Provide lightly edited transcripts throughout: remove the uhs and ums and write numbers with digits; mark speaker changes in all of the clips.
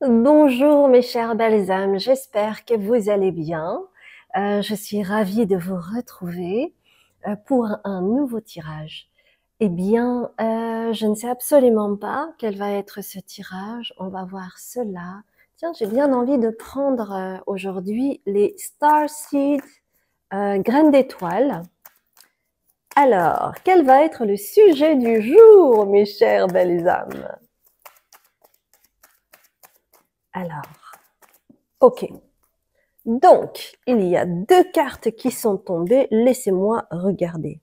Speaker 1: Bonjour mes chères belles âmes, j'espère que vous allez bien. Je suis ravie de vous retrouver pour un nouveau tirage. Eh bien, je ne sais absolument pas quel va être ce tirage. On va voir cela. Tiens, j'ai bien envie de prendre aujourd'hui les Star Seeds graines d'étoiles. Alors, quel va être le sujet du jour, mes chères belles âmes? Alors, ok. Donc, il y a deux cartes qui sont tombées. Laissez-moi regarder.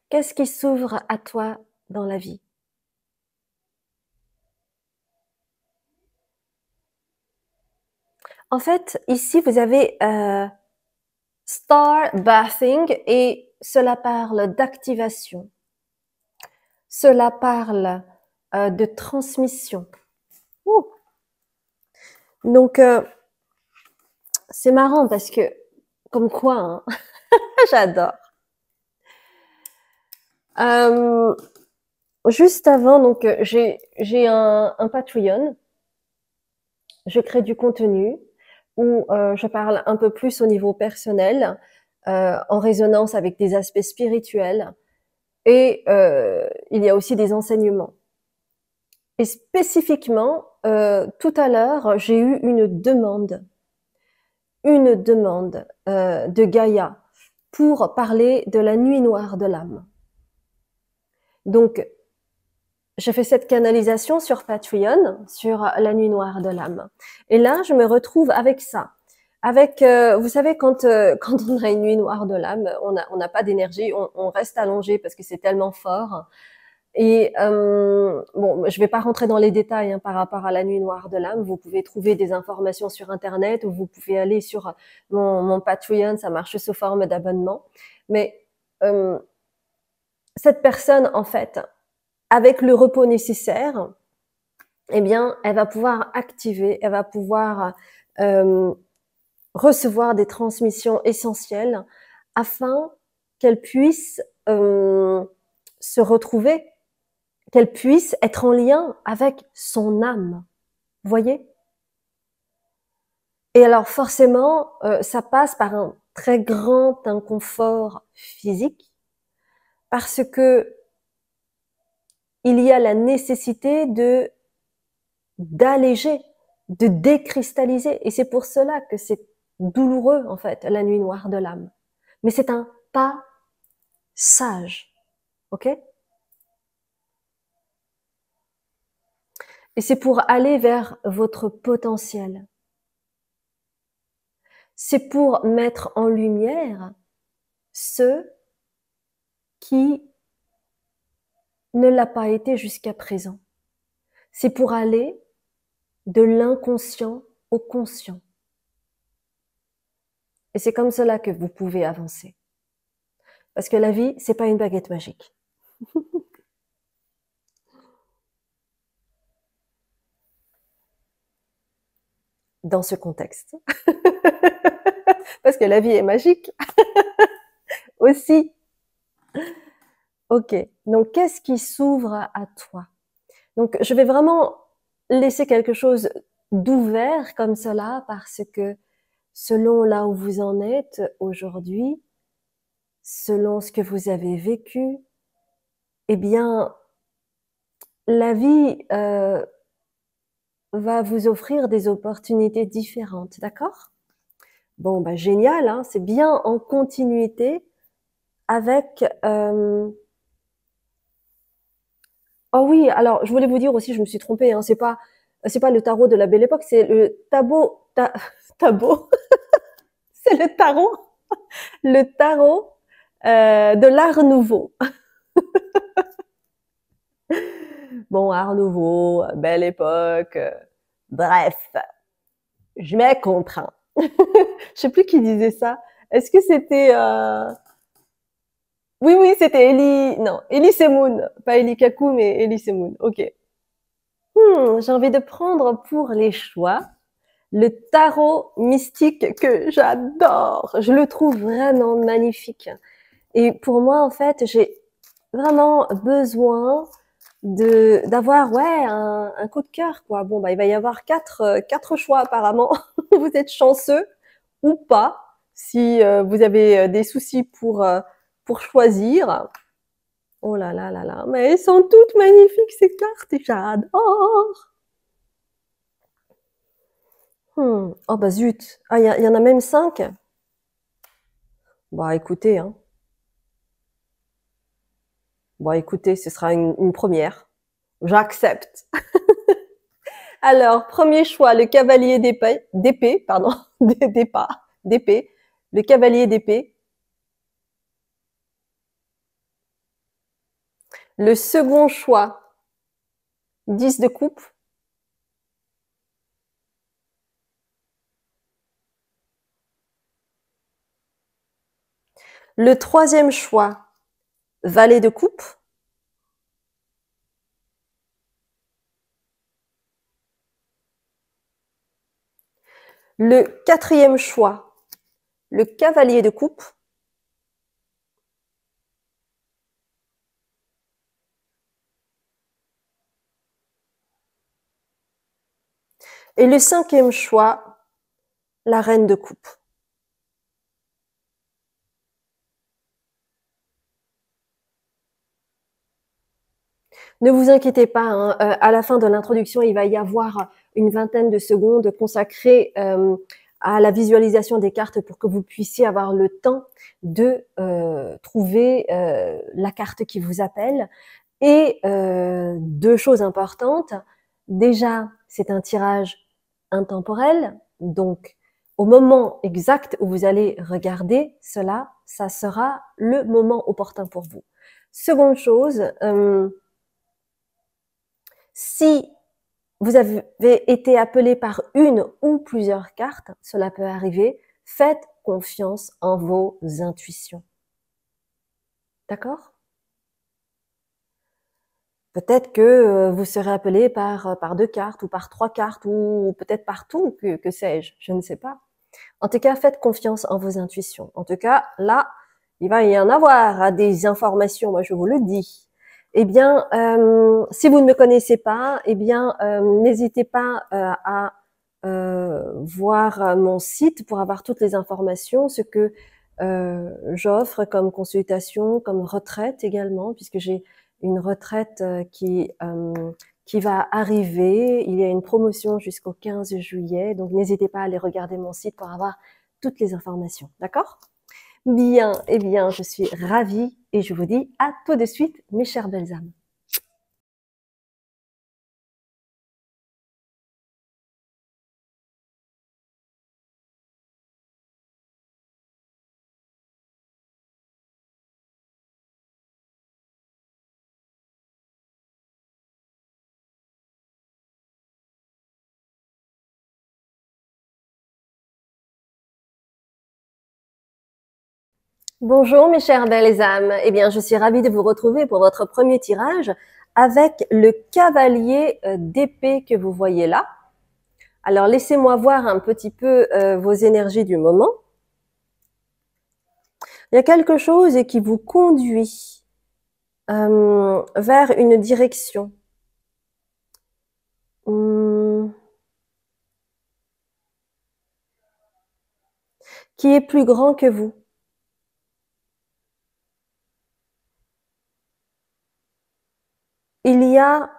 Speaker 1: Qu'est-ce qui s'ouvre à toi dans la vie? En fait, ici, vous avez Star Bathing et cela parle d'activation. Cela parle de transmission. Ouh. Donc, c'est marrant parce que, comme quoi, hein, j'adore. Euh, Juste avant, donc j'ai un Patreon. Je crée du contenu où je parle un peu plus au niveau personnel, en résonance avec des aspects spirituels, et il y a aussi des enseignements. Et spécifiquement, tout à l'heure, j'ai eu une demande de Gaïa pour parler de la nuit noire de l'âme. Donc, je fais cette canalisation sur Patreon, sur la nuit noire de l'âme. Et là, je me retrouve avec ça. Avec, vous savez, quand on a une nuit noire de l'âme, on n'a pas d'énergie, on reste allongé parce que c'est tellement fort. Et bon, je vais pas rentrer dans les détails hein, par rapport à la nuit noire de l'âme. Vous pouvez trouver des informations sur Internet ou vous pouvez aller sur mon Patreon, ça marche sous forme d'abonnement. Mais cette personne, en fait, avec le repos nécessaire, eh bien, elle va pouvoir activer, elle va pouvoir euh, recevoir des transmissions essentielles afin qu'elle puisse se retrouver, qu'elle puisse être en lien avec son âme. Vous voyez? Et alors forcément, ça passe par un très grand inconfort physique parce que il y a la nécessité de d'alléger, de décristalliser. Et c'est pour cela que c'est douloureux, en fait, la nuit noire de l'âme. Mais c'est un passage. OK? Et c'est pour aller vers votre potentiel. C'est pour mettre en lumière ceux qui ne l'a pas été jusqu'à présent. C'est pour aller de l'inconscient au conscient. Et c'est comme cela que vous pouvez avancer. Parce que la vie, c'est pas une baguette magique. Dans ce contexte. Parce que la vie est magique aussi. Ok. Donc, qu'est-ce qui s'ouvre à toi? Donc, je vais vraiment laisser quelque chose d'ouvert comme cela parce que selon là où vous en êtes aujourd'hui, selon ce que vous avez vécu, eh bien, la vie va vous offrir des opportunités différentes, d'accord? Bon, bah génial, hein, c'est bien en continuité avec oh oui, alors je voulais vous dire aussi, je me suis trompée, hein, c'est pas le tarot de la Belle Époque, c'est le tabot, c'est le tarot de l'Art Nouveau. Bon, Art Nouveau, Belle Époque, bref, je m'y comprends. Je sais plus qui disait ça. Est-ce que c'était oui, oui, c'était Elie. Non, Elie Semoun. Pas Elie Kakou, mais Elie Semoun. Ok. j'ai envie de prendre pour les choix le tarot mystique que j'adore. Je le trouve vraiment magnifique. Et pour moi, en fait, j'ai vraiment besoin d'avoir un coup de cœur, quoi. Bon, bah, il va y avoir quatre choix apparemment. Vous êtes chanceux ou pas si vous avez des soucis pour choisir. Oh là là là là, mais elles sont toutes magnifiques ces cartes, j'adore. Oh bah zut, ah y en a même 5. Bah écoutez, hein. Bon écoutez, ce sera une première. J'accepte. Alors, premier choix, le cavalier d'épée, pardon, d'épée, le cavalier d'épée. Le second choix, 10 de coupe. Le troisième choix, valet de coupe. Le quatrième choix, le cavalier de coupe. Et le cinquième choix, la reine de coupe. Ne vous inquiétez pas, hein, à la fin de l'introduction, il va y avoir une vingtaine de secondes consacrées à la visualisation des cartes pour que vous puissiez avoir le temps de trouver la carte qui vous appelle. Et deux choses importantes. Déjà, c'est un tirage intemporel, donc au moment exact où vous allez regarder cela, ça sera le moment opportun pour vous. Seconde chose, si vous avez été appelé par une ou plusieurs cartes, cela peut arriver, faites confiance en vos intuitions. D'accord ? Peut-être que vous serez appelé par 2 cartes ou par 3 cartes ou peut-être par tout, que sais-je, je ne sais pas. En tout cas, faites confiance en vos intuitions. En tout cas, là, il va y en avoir des informations, moi je vous le dis. Eh bien, si vous ne me connaissez pas, eh bien, n'hésitez pas à voir mon site pour avoir toutes les informations, ce que j'offre comme consultation, comme retraite également, puisque j'ai une retraite qui va arriver. Il y a une promotion jusqu'au 15 juillet, donc n'hésitez pas à aller regarder mon site pour avoir toutes les informations. D'accord ? Bien, eh bien, je suis ravie et je vous dis à tout de suite, mes chères belles âmes. Bonjour mes chères belles âmes, eh bien je suis ravie de vous retrouver pour votre premier tirage avec le cavalier d'épée que vous voyez là. Alors laissez-moi voir un petit peu vos énergies du moment. Il y a quelque chose qui vous conduit vers une direction. Qui est plus grand que vous. Il y a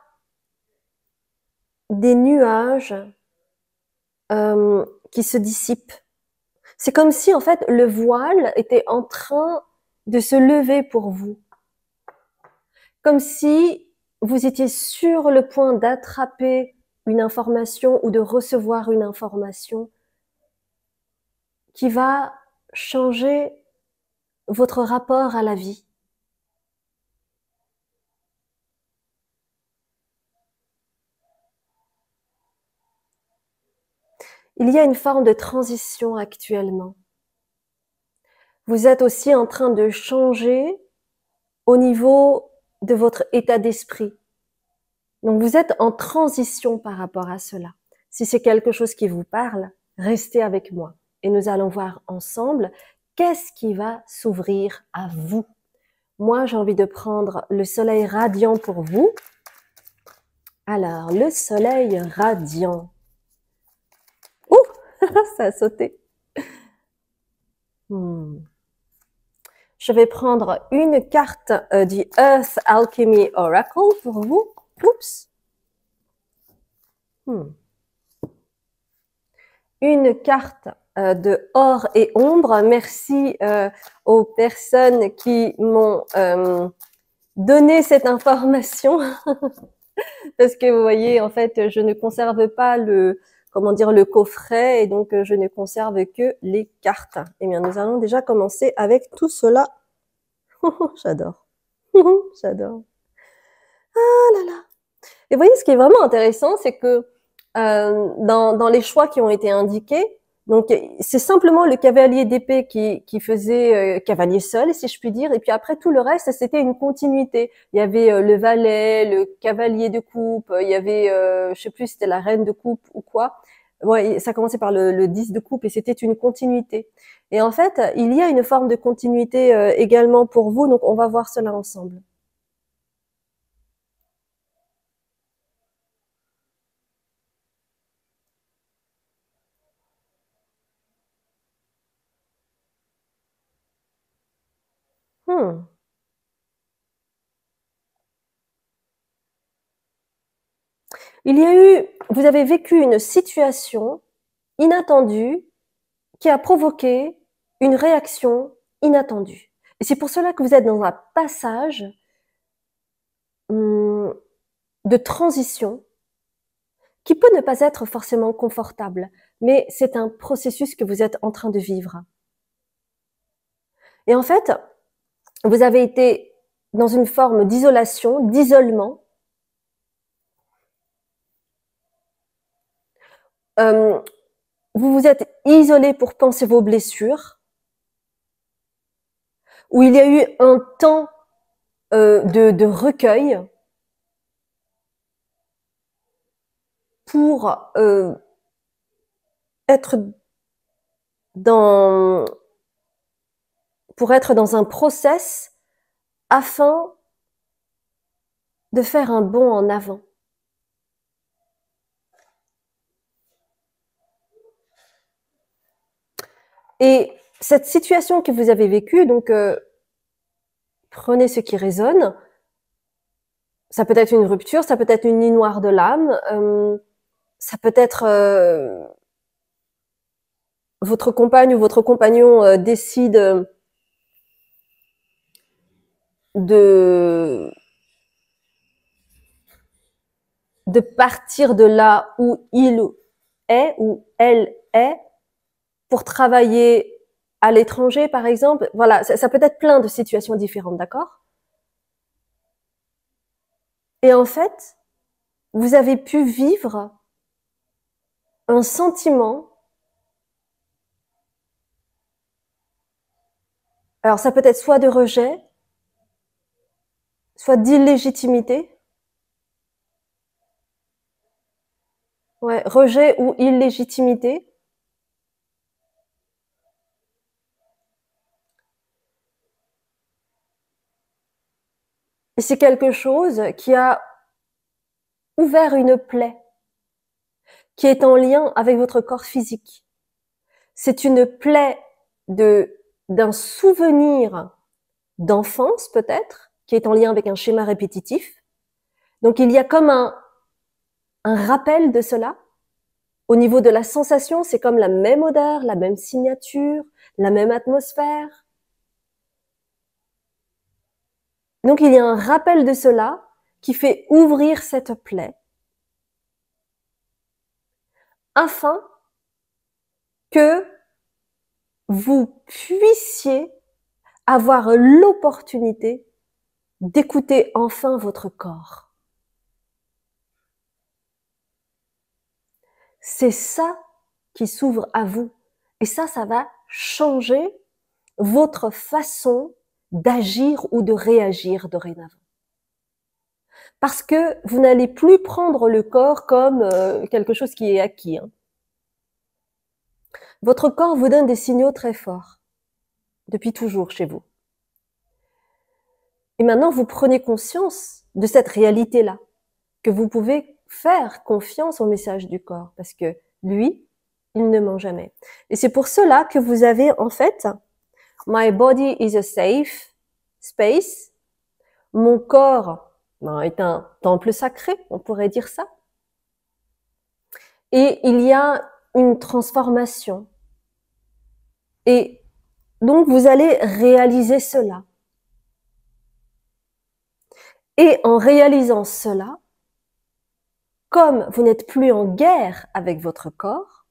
Speaker 1: des nuages qui se dissipent. C'est comme si en fait le voile était en train de se lever pour vous. Comme si vous étiez sur le point d'attraper une information ou de recevoir une information qui va changer votre rapport à la vie. Il y a une forme de transition actuellement. Vous êtes aussi en train de changer au niveau de votre état d'esprit. Donc vous êtes en transition par rapport à cela. Si c'est quelque chose qui vous parle, restez avec moi et nous allons voir ensemble qu'est-ce qui va s'ouvrir à vous. Moi, j'ai envie de prendre le soleil radiant pour vous. Alors, le soleil radiant. Ouh, ça a sauté. Je vais prendre une carte du Earth Alchemy Oracle pour vous. Oups. Une carte de or et ombre. Merci aux personnes qui m'ont donné cette information. Parce que vous voyez, en fait, je ne conserve pas le coffret et donc je ne conserve que les cartes. Eh bien, nous allons déjà commencer avec tout cela. J'adore. J'adore. Ah là là. Et vous voyez, ce qui est vraiment intéressant, c'est que dans les choix qui ont été indiqués, donc c'est simplement le cavalier d'épée qui faisait cavalier seul, si je puis dire, et puis après tout le reste, c'était une continuité. Il y avait le valet, le cavalier de coupe, il y avait, je sais plus, c'était la reine de coupe ou quoi. Ouais, ça commençait par le 10 de coupe et c'était une continuité. Et en fait, il y a une forme de continuité également pour vous, donc on va voir cela ensemble. Vous avez vécu une situation inattendue qui a provoqué une réaction inattendue. Et c'est pour cela que vous êtes dans un passage de transition qui peut ne pas être forcément confortable, mais c'est un processus que vous êtes en train de vivre. Et en fait, vous avez été dans une forme d'isolation, d'isolement. Vous vous êtes isolé pour penser vos blessures, où il y a eu un temps de recueil pour être dans un process afin de faire un bond en avant. Et cette situation que vous avez vécue, donc prenez ce qui résonne. Ça peut être une rupture, ça peut être une nuit noire de l'âme, ça peut être votre compagne ou votre compagnon décide de partir de là où il est ou elle est pour travailler à l'étranger, par exemple. Voilà, ça peut être plein de situations différentes, d'accord? Et en fait, vous avez pu vivre un sentiment. Alors, ça peut être soit de rejet, soit d'illégitimité. Ouais, rejet ou illégitimité. Et c'est quelque chose qui a ouvert une plaie, qui est en lien avec votre corps physique. C'est une plaie d'un souvenir d'enfance, peut-être, qui est en lien avec un schéma répétitif. Donc, il y a comme un rappel de cela. Au niveau de la sensation, c'est comme la même odeur, la même signature, la même atmosphère. Donc, il y a un rappel de cela qui fait ouvrir cette plaie afin que vous puissiez avoir l'opportunité d'écouter enfin votre corps. C'est ça qui s'ouvre à vous. Et ça va changer votre façon d'agir ou de réagir dorénavant. Parce que vous n'allez plus prendre le corps comme quelque chose qui est acquis. Hein. Votre corps vous donne des signaux très forts, depuis toujours chez vous. Et maintenant, vous prenez conscience de cette réalité-là, que vous pouvez faire confiance au message du corps, parce que lui, il ne ment jamais. Et c'est pour cela que vous avez en fait « My body is a safe space ». Mon corps est un temple sacré, on pourrait dire ça. Et il y a une transformation. Et donc, vous allez réaliser cela. Et en réalisant cela, comme vous n'êtes plus en guerre avec votre corps,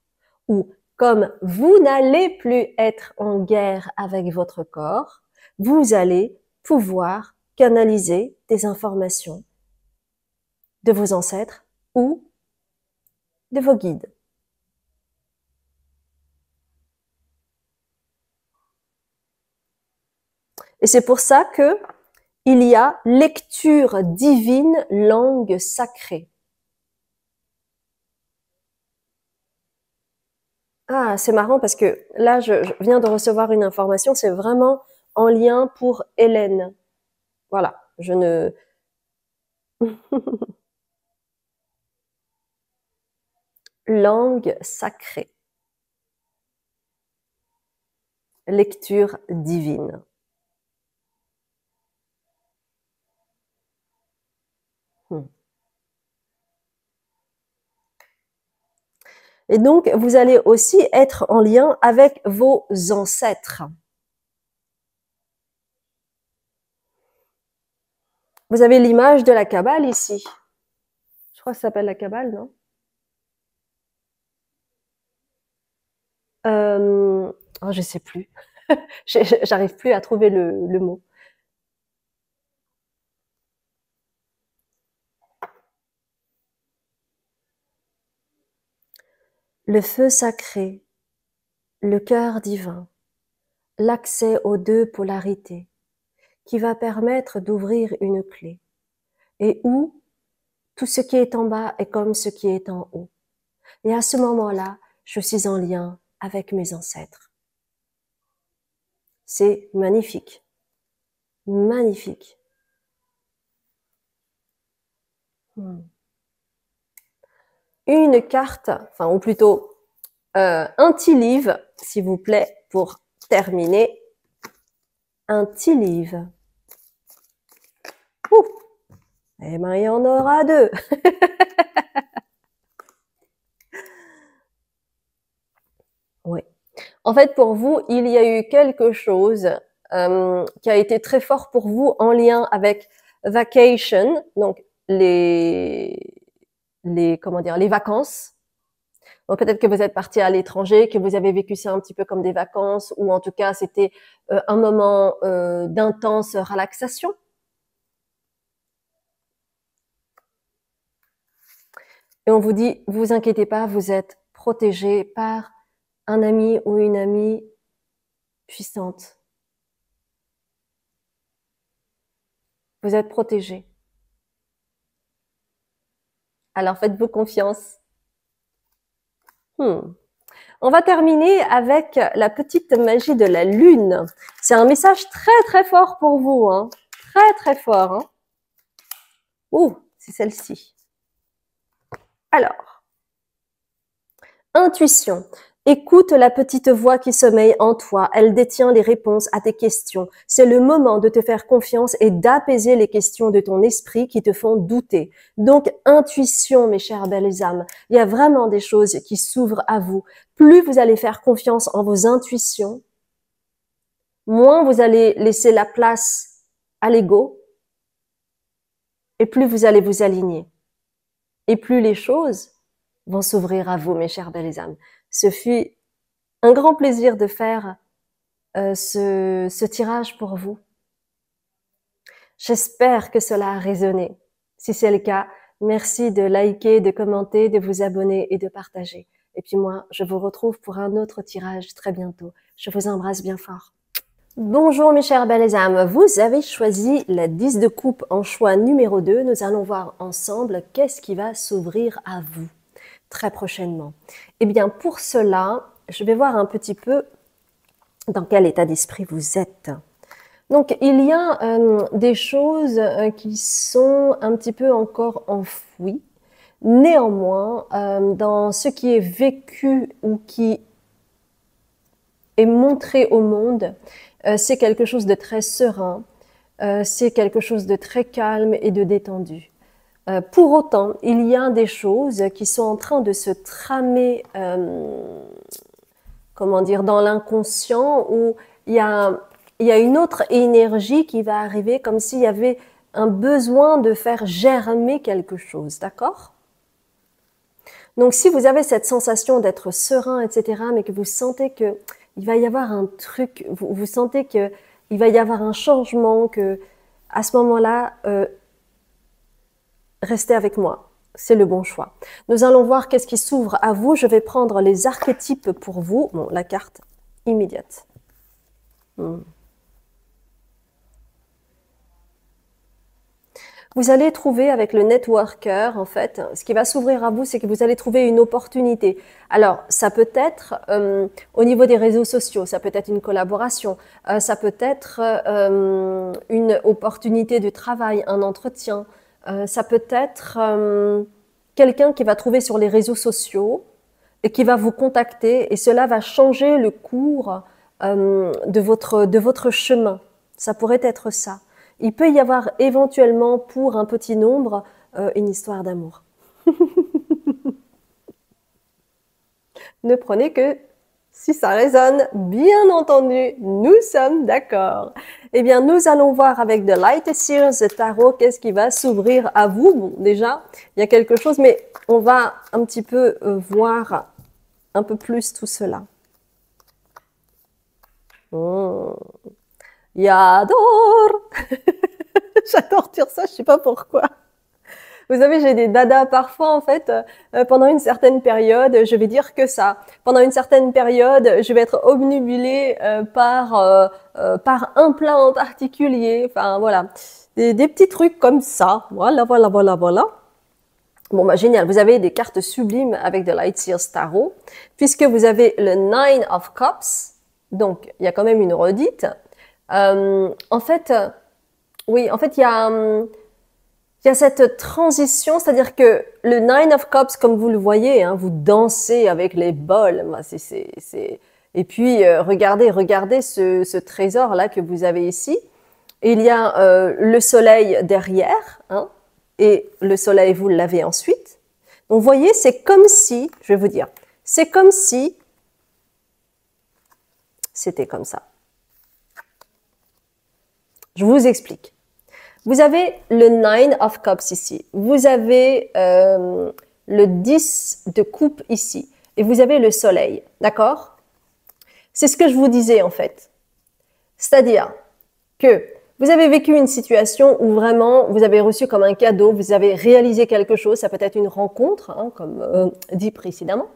Speaker 1: ou comme vous n'allez plus être en guerre avec votre corps, vous allez pouvoir canaliser des informations de vos ancêtres ou de vos guides. Et c'est pour ça que il y a lecture divine, langue sacrée. Ah, c'est marrant parce que là, je viens de recevoir une information, c'est vraiment en lien pour Hélène. Voilà, je ne... Langue sacrée. Lecture divine. Et donc, vous allez aussi être en lien avec vos ancêtres. Vous avez l'image de la Kabbale ici. Je crois que ça s'appelle la Kabbale, non? Oh, je sais plus. J'arrive plus à trouver le mot. Le feu sacré, le cœur divin, l'accès aux deux polarités, qui va permettre d'ouvrir une clé, et où tout ce qui est en bas est comme ce qui est en haut. Et à ce moment-là, je suis en lien avec mes ancêtres. C'est magnifique. Magnifique. Une carte, enfin, ou plutôt un petit livre, s'il vous plaît, pour terminer. Un petit livre. Ouh. Eh ben, il y en aura deux. Oui. En fait, pour vous, il y a eu quelque chose qui a été très fort pour vous en lien avec vacation, donc les vacances. Donc peut-être que vous êtes parti à l'étranger, que vous avez vécu ça un petit peu comme des vacances, ou en tout cas c'était un moment d'intense relaxation. Et on vous dit, vous inquiétez pas, vous êtes protégé par un ami ou une amie puissante. Vous êtes protégé. Alors faites-vous confiance. On va terminer avec la petite magie de la lune. C'est un message très très fort pour vous, hein. Très très fort. Hein. Ouh, c'est celle-ci. Alors, intuition. Écoute la petite voix qui sommeille en toi. Elle détient les réponses à tes questions. C'est le moment de te faire confiance et d'apaiser les questions de ton esprit qui te font douter. Donc, intuition, mes chères belles âmes. Il y a vraiment des choses qui s'ouvrent à vous. Plus vous allez faire confiance en vos intuitions, moins vous allez laisser la place à l'ego et plus vous allez vous aligner. Et plus les choses vont s'ouvrir à vous, mes chères belles âmes. Ce fut un grand plaisir de faire ce tirage pour vous. J'espère que cela a résonné. Si c'est le cas, merci de liker, de commenter, de vous abonner et de partager. Et puis moi, je vous retrouve pour un autre tirage très bientôt. Je vous embrasse bien fort. Bonjour mes chers belles âmes, vous avez choisi la 10 de coupe en choix numéro 2. Nous allons voir ensemble qu'est-ce qui va s'ouvrir à vous très prochainement. Eh bien pour cela, je vais voir un petit peu dans quel état d'esprit vous êtes. Donc il y a des choses qui sont un petit peu encore enfouies. Néanmoins, dans ce qui est vécu ou qui est montré au monde, c'est quelque chose de très serein, c'est quelque chose de très calme et de détendu. Pour autant, il y a des choses qui sont en train de se tramer, comment dire, dans l'inconscient, où il y a une autre énergie qui va arriver, comme s'il y avait un besoin de faire germer quelque chose, d'accord? Donc, si vous avez cette sensation d'être serein, etc., mais que vous sentez que il va y avoir un truc, vous sentez que il va y avoir un changement, que à ce moment-là, restez avec moi. C'est le bon choix. Nous allons voir qu'est-ce qui s'ouvre à vous. Je vais prendre les archétypes pour vous. Bon, la carte immédiate. Vous allez trouver avec le networker, en fait, ce qui va s'ouvrir à vous, c'est que vous allez trouver une opportunité. Alors, ça peut être au niveau des réseaux sociaux, ça peut être une collaboration, ça peut être une opportunité de travail, un entretien, ça peut être quelqu'un qui va trouver sur les réseaux sociaux et qui va vous contacter, et cela va changer le cours de votre chemin. Ça pourrait être ça. Il peut y avoir éventuellement, pour un petit nombre, une histoire d'amour. Ne prenez que si ça résonne, bien entendu, nous sommes d'accord. Eh bien, nous allons voir avec The Light Seers Tarot qu'est-ce qui va s'ouvrir à vous. Bon, déjà, il y a quelque chose, mais on va un petit peu voir un peu plus tout cela. J'adore J'adore dire ça, je sais pas pourquoi. Vous savez, j'ai des dadas parfois, en fait, pendant une certaine période, je vais dire que ça. Pendant une certaine période, je vais être obnubilée par un plat en particulier. Enfin, voilà. Des petits trucs comme ça. Voilà, voilà, voilà, voilà. Bon, bah, génial. Vous avez des cartes sublimes avec de Light Seers Tarot, puisque vous avez le Nine of Cups. Donc, il y a quand même une redite. En fait, oui, en fait, il y a cette transition, c'est-à-dire que le Nine of Cups, comme vous le voyez, hein, vous dansez avec les bols. Et puis, regardez ce trésor-là que vous avez ici. Et il y a le soleil derrière, hein, et le soleil, vous l'avez ensuite. Donc, vous voyez, c'est comme si, je vais vous dire, c'est comme si c'était comme ça. Je vous explique. Vous avez le Nine of Cups ici. Vous avez le 10 de coupe ici. Et vous avez le soleil. D'accord? C'est ce que je vous disais en fait. C'est-à-dire que vous avez vécu une situation où vraiment vous avez reçu comme un cadeau, vous avez réalisé quelque chose, ça peut être une rencontre, hein, comme dit précédemment.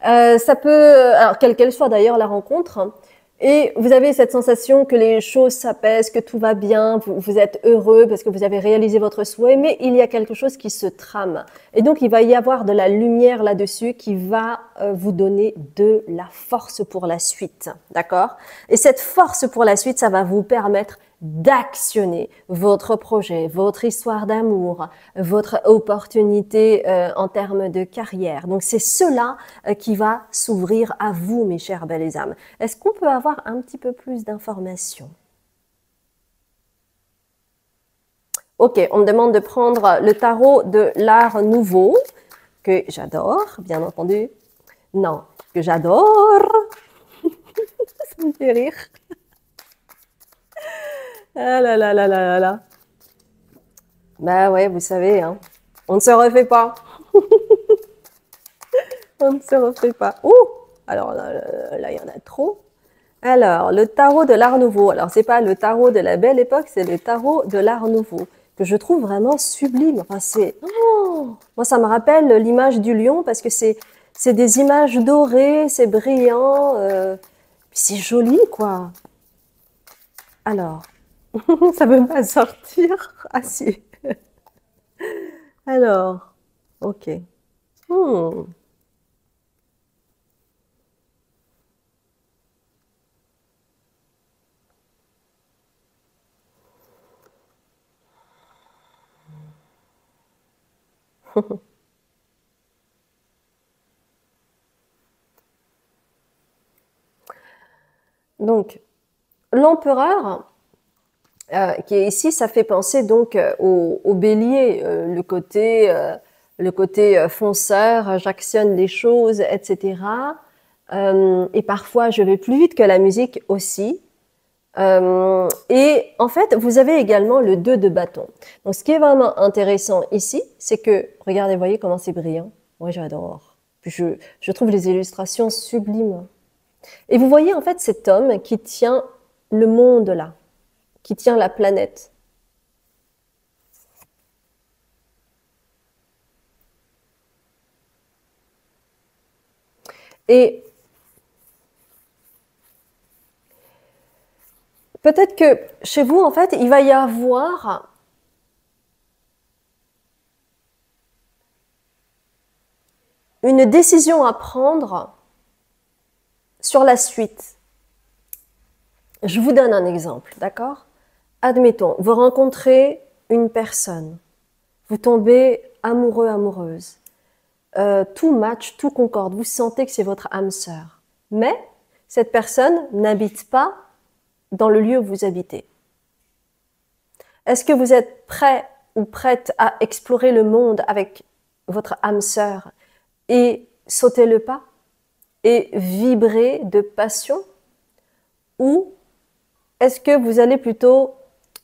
Speaker 1: Ça peut, alors quelle qu'elle soit d'ailleurs la rencontre, hein, et vous avez cette sensation que les choses s'apaisent, que tout va bien, vous êtes heureux parce que vous avez réalisé votre souhait, mais il y a quelque chose qui se trame. Et donc, il va y avoir de la lumière là-dessus qui va vous donner de la force pour la suite. D'accord? Et cette force pour la suite, ça va vous permettre d'actionner votre projet, votre histoire d'amour, votre opportunité en termes de carrière. Donc c'est cela qui va s'ouvrir à vous, mes chères belles âmes. Est-ce qu'on peut avoir un petit peu plus d'informations? Ok, on me demande de prendre le tarot de l'art nouveau, que j'adore, bien entendu. Non, que j'adore. Ça me fait rire. Ah là là là là là là. Bah ouais, vous savez, hein, on ne se refait pas. On ne se refait pas. Ouh! Alors là, il y en a trop. Alors, le tarot de l'Art Nouveau. Alors, c'est pas le tarot de la Belle Époque, c'est le tarot de l'Art Nouveau, que je trouve vraiment sublime. Enfin, moi, ça me rappelle l'image du lion parce que c'est des images dorées, c'est brillant, puis c'est joli, quoi. Alors, ça veut pas sortir. Ah si. Alors, ok. Hmm. Donc, l'empereur, qui est ici, ça fait penser donc au bélier, le côté fonceur, j'actionne les choses, etc. Et parfois, je vais plus vite que la musique aussi. Et en fait, vous avez également le 2 de bâton. Donc, ce qui est vraiment intéressant ici, c'est que, regardez, voyez comment c'est brillant. Moi, j'adore. Je trouve les illustrations sublimes. Et vous voyez en fait cet homme qui tient le monde là, qui tient la planète. Et peut-être que chez vous, en fait, il va y avoir une décision à prendre sur la suite. Je vous donne un exemple, d'accord? Admettons, vous rencontrez une personne, vous tombez amoureux, amoureuse, tout match, tout concorde, vous sentez que c'est votre âme sœur. Mais cette personne n'habite pas dans le lieu où vous habitez. Est-ce que vous êtes prêt ou prête à explorer le monde avec votre âme sœur et sauter le pas et vibrer de passion? Ou est-ce que vous allez plutôt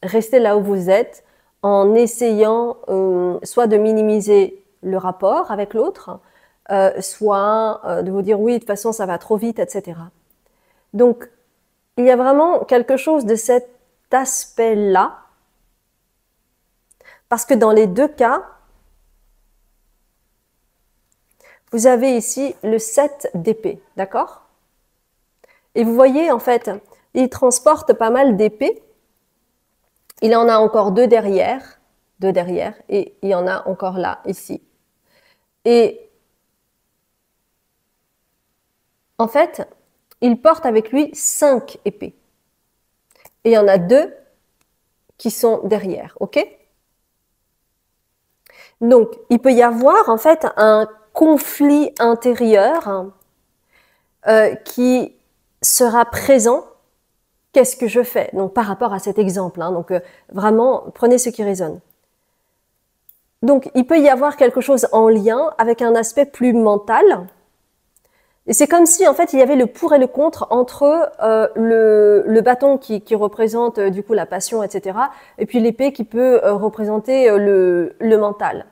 Speaker 1: rester là où vous êtes en essayant soit de minimiser le rapport avec l'autre, soit de vous dire oui, de toute façon ça va trop vite, etc. Donc, il y a vraiment quelque chose de cet aspect-là, parce que dans les deux cas, vous avez ici le 7 d'épée, d'accord? Et vous voyez, en fait, il transporte pas mal d'épées. Il en a encore deux derrière, et il y en a encore là, ici. Et en fait, il porte avec lui 5 épées. Et il y en a 2 qui sont derrière, ok? Donc, il peut y avoir en fait un conflit intérieur qui sera présent. Qu'est-ce que je fais? Donc, par rapport à cet exemple, hein, donc vraiment, prenez ce qui résonne. Donc, il peut y avoir quelque chose en lien avec un aspect plus mental. Et c'est comme si, en fait, il y avait le pour et le contre entre le bâton qui représente du coup la passion, etc., et puis l'épée qui peut représenter le mental.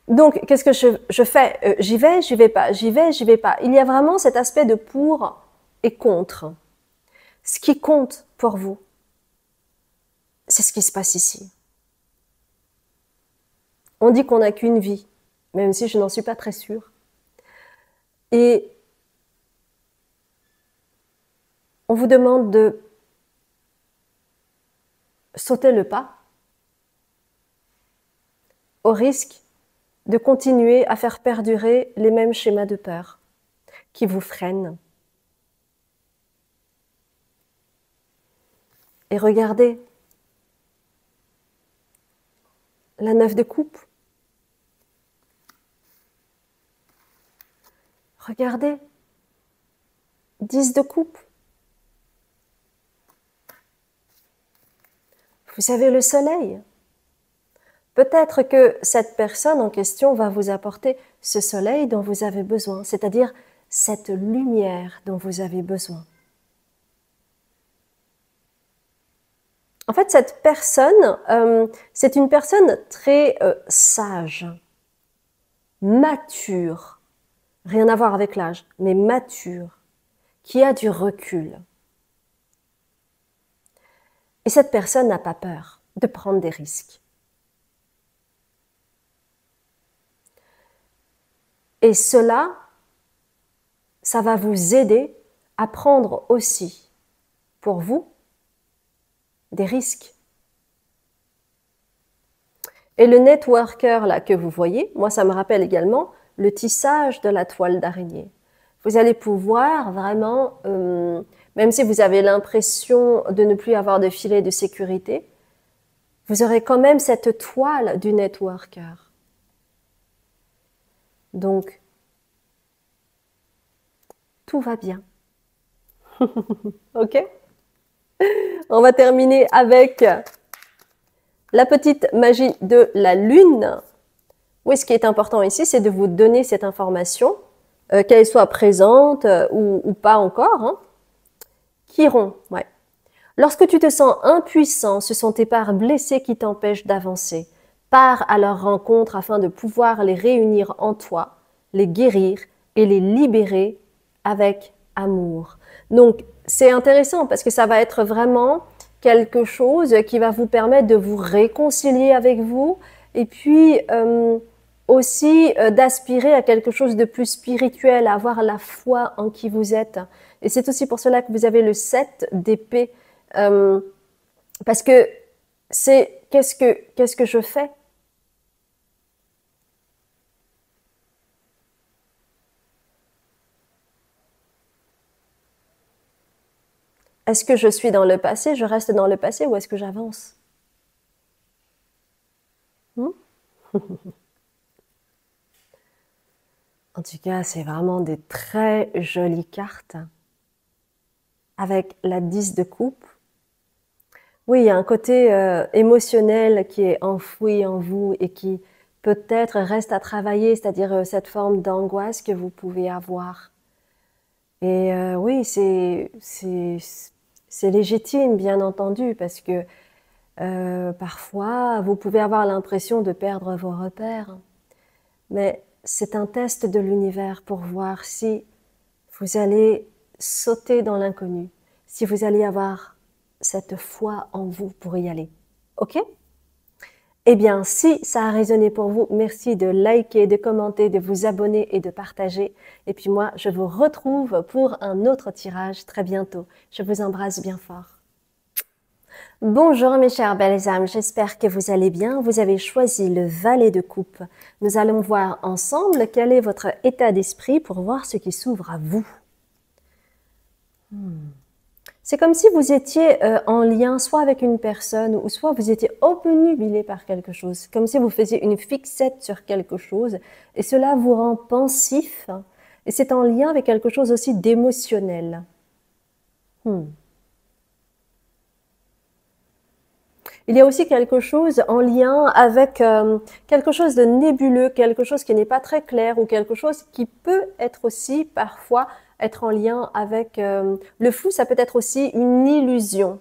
Speaker 1: Donc, qu'est-ce que je fais? J'y vais pas, j'y vais pas. Il y a vraiment cet aspect de pour et contre. Ce qui compte pour vous, c'est ce qui se passe ici. On dit qu'on n'a qu'une vie, même si je n'en suis pas très sûre. Et on vous demande de sauter le pas au risque de continuer à faire perdurer les mêmes schémas de peur qui vous freinent. Et regardez la 9 de coupe. Regardez 10 de coupe. Vous avez le soleil. Peut-être que cette personne en question va vous apporter ce soleil dont vous avez besoin, c'est-à-dire cette lumière dont vous avez besoin. En fait, cette personne, c'est une personne très sage, mature, rien à voir avec l'âge, mais mature, qui a du recul. Et cette personne n'a pas peur de prendre des risques. Et cela, ça va vous aider à prendre aussi pour vous des risques. Et le networker là que vous voyez, moi ça me rappelle également le tissage de la toile d'araignée. Vous allez pouvoir vraiment, même si vous avez l'impression de ne plus avoir de filet de sécurité, vous aurez quand même cette toile du networker. Donc, tout va bien. Ok? On va terminer avec la petite magie de la lune. Oui, ce qui est important ici, c'est de vous donner cette information, qu'elle soit présente ou pas encore. Hein. Chiron, ouais. Lorsque tu te sens impuissant, ce sont tes parts blessées qui t'empêchent d'avancer. Pars à leur rencontre afin de pouvoir les réunir en toi, les guérir et les libérer avec amour. Donc, c'est intéressant parce que ça va être vraiment quelque chose qui va vous permettre de vous réconcilier avec vous et puis aussi d'aspirer à quelque chose de plus spirituel, à avoir la foi en qui vous êtes. Et c'est aussi pour cela que vous avez le 7 d'épée. Parce que c'est qu'est-ce que je fais? Est-ce que je suis dans le passé, je reste dans le passé ou est-ce que j'avance? En tout cas, c'est vraiment des très jolies cartes avec la 10 de coupe. Oui, il y a un côté émotionnel qui est enfoui en vous et qui peut-être reste à travailler, c'est-à-dire cette forme d'angoisse que vous pouvez avoir. Et oui, c'est légitime, bien entendu, parce que parfois, vous pouvez avoir l'impression de perdre vos repères. Mais c'est un test de l'univers pour voir si vous allez sauter dans l'inconnu, si vous allez avoir cette foi en vous pour y aller. OK? Eh bien, si ça a résonné pour vous, merci de liker, de commenter, de vous abonner et de partager. Et puis moi, je vous retrouve pour un autre tirage très bientôt. Je vous embrasse bien fort. Bonjour mes chères belles âmes, j'espère que vous allez bien. Vous avez choisi le valet de coupe. Nous allons voir ensemble quel est votre état d'esprit pour voir ce qui s'ouvre à vous. C'est comme si vous étiez en lien soit avec une personne ou soit vous étiez obnubilé par quelque chose, comme si vous faisiez une fixette sur quelque chose et cela vous rend pensif et c'est en lien avec quelque chose aussi d'émotionnel. Il y a aussi quelque chose en lien avec quelque chose de nébuleux, quelque chose qui n'est pas très clair ou quelque chose qui peut être aussi parfois être en lien avec le flou, ça peut être aussi une illusion.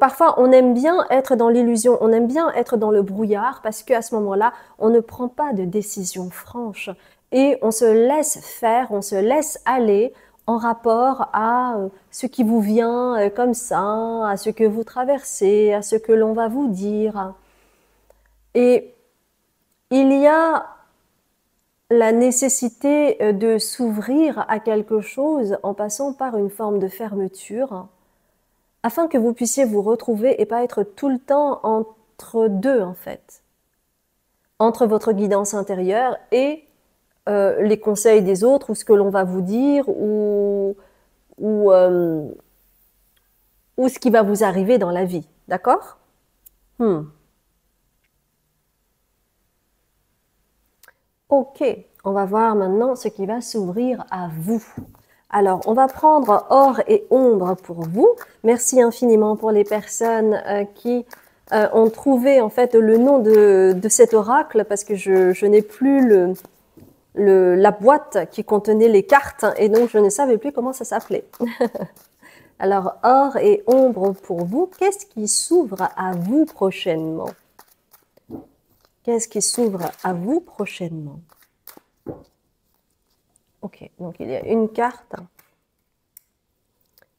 Speaker 1: Parfois, on aime bien être dans l'illusion, on aime bien être dans le brouillard parce qu'à ce moment-là, on ne prend pas de décision franche et on se laisse faire, on se laisse aller en rapport à ce qui vous vient comme ça, à ce que vous traversez, à ce que l'on va vous dire. Et il y a la nécessité de s'ouvrir à quelque chose en passant par une forme de fermeture afin que vous puissiez vous retrouver et pas être tout le temps entre deux en fait, entre votre guidance intérieure et les conseils des autres ou ce que l'on va vous dire ou ce qui va vous arriver dans la vie, d'accord? Ok, on va voir maintenant ce qui va s'ouvrir à vous. Alors, on va prendre or et ombre pour vous. Merci infiniment pour les personnes qui ont trouvé en fait le nom de cet oracle parce que je n'ai plus la boîte qui contenait les cartes et donc je ne savais plus comment ça s'appelait. Alors, or et ombre pour vous, qu'est-ce qui s'ouvre à vous prochainement? Qu'est-ce qui s'ouvre à vous prochainement? Ok, donc il y a une carte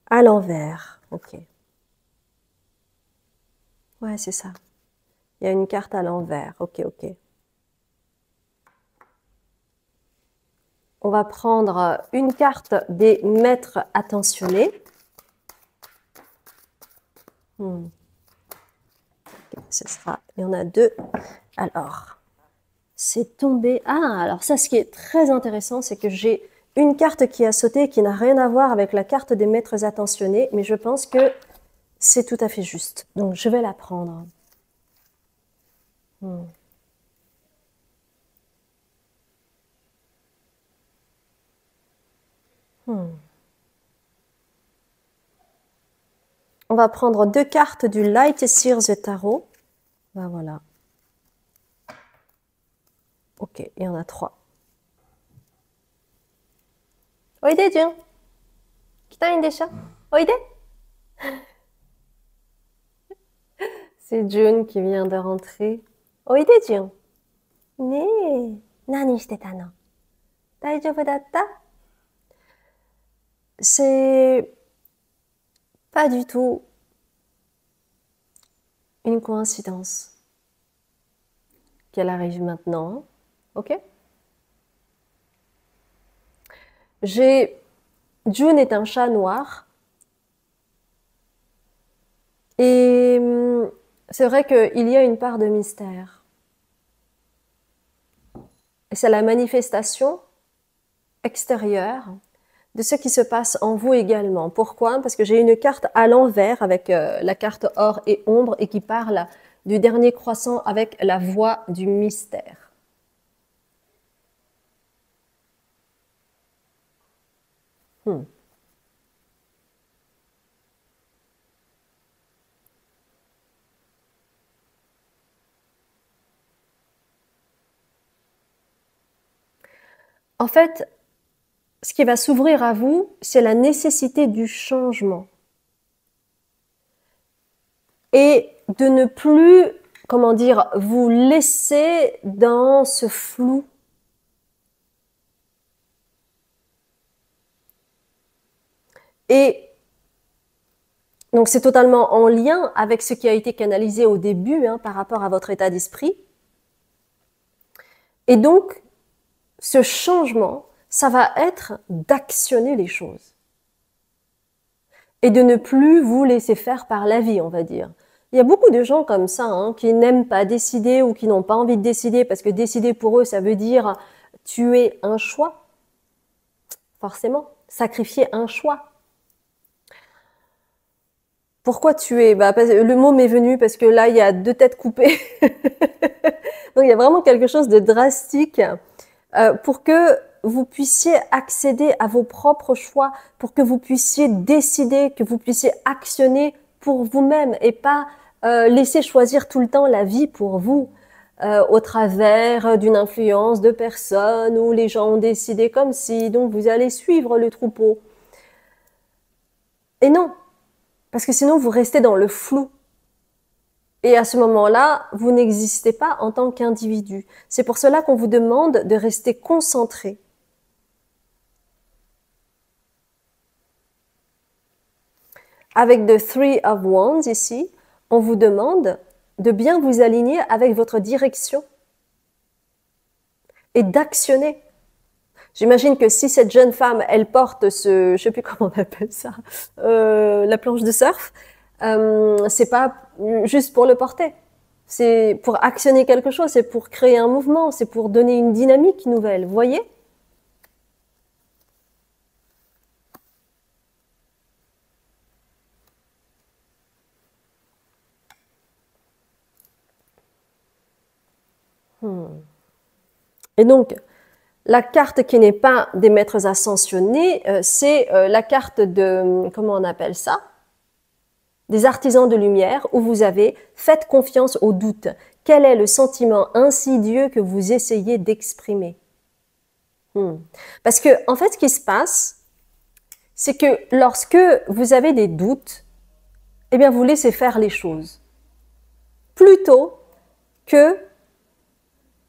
Speaker 1: à l'envers. Ok. Ouais, c'est ça. Il y a une carte à l'envers. Ok, ok. On va prendre une carte des maîtres attentionnés. Ce sera, il y en a deux. Alors, c'est tombé. Ah, alors ça, ce qui est très intéressant, c'est que j'ai une carte qui a sauté qui n'a rien à voir avec la carte des maîtres attentionnés, mais je pense que c'est tout à fait juste. Donc, je vais la prendre. On va prendre deux cartes du Light Seers Tarot. Ben voilà. Ok, il y en a trois. Oide, Jun. Kitain desha. Oide. C'est Jun qui vient de rentrer. Oide, Jun. Ne, nani shite ta no? Daijoubu datta? C'est pas du tout une coïncidence qu'elle arrive maintenant. Ok? June est un chat noir. Et c'est vrai qu'il y a une part de mystère. Et c'est la manifestation extérieure de ce qui se passe en vous également. Pourquoi? Parce que j'ai une carte à l'envers avec la carte or et ombre et qui parle du dernier croissant avec la voix du mystère. En fait, ce qui va s'ouvrir à vous, c'est la nécessité du changement. Et de ne plus, comment dire, vous laisser dans ce flou. Et donc c'est totalement en lien avec ce qui a été canalisé au début par rapport à votre état d'esprit. Et donc, ce changement, ça va être d'actionner les choses. Et de ne plus vous laisser faire par la vie, on va dire. Il y a beaucoup de gens comme ça, qui n'aiment pas décider ou qui n'ont pas envie de décider, parce que décider pour eux, ça veut dire tuer un choix. Forcément, sacrifier un choix. Pourquoi tuer? Le mot m'est venu parce que là, il y a deux têtes coupées. Donc, il y a vraiment quelque chose de drastique pour que vous puissiez accéder à vos propres choix, pour que vous puissiez décider, que vous puissiez actionner pour vous-même et pas laisser choisir tout le temps la vie pour vous au travers d'une influence de personnes où les gens ont décidé comme si, donc vous allez suivre le troupeau. Et non, parce que sinon vous restez dans le flou. Et à ce moment-là, vous n'existez pas en tant qu'individu. C'est pour cela qu'on vous demande de rester concentré. Avec the Three of Wands ici, on vous demande de bien vous aligner avec votre direction et d'actionner. J'imagine que si cette jeune femme, elle porte je sais plus comment on appelle ça, la planche de surf, c'est pas juste pour le porter. C'est pour actionner quelque chose, c'est pour créer un mouvement, c'est pour donner une dynamique nouvelle. Vous voyez? Et donc, la carte qui n'est pas des maîtres ascensionnés, c'est la carte de, comment on appelle ça? Des artisans de lumière, où vous avez « Faites confiance au doute ». Quel est le sentiment insidieux que vous essayez d'exprimer? Parce que, en fait, ce qui se passe, c'est que lorsque vous avez des doutes, eh bien, vous laissez faire les choses. Plutôt que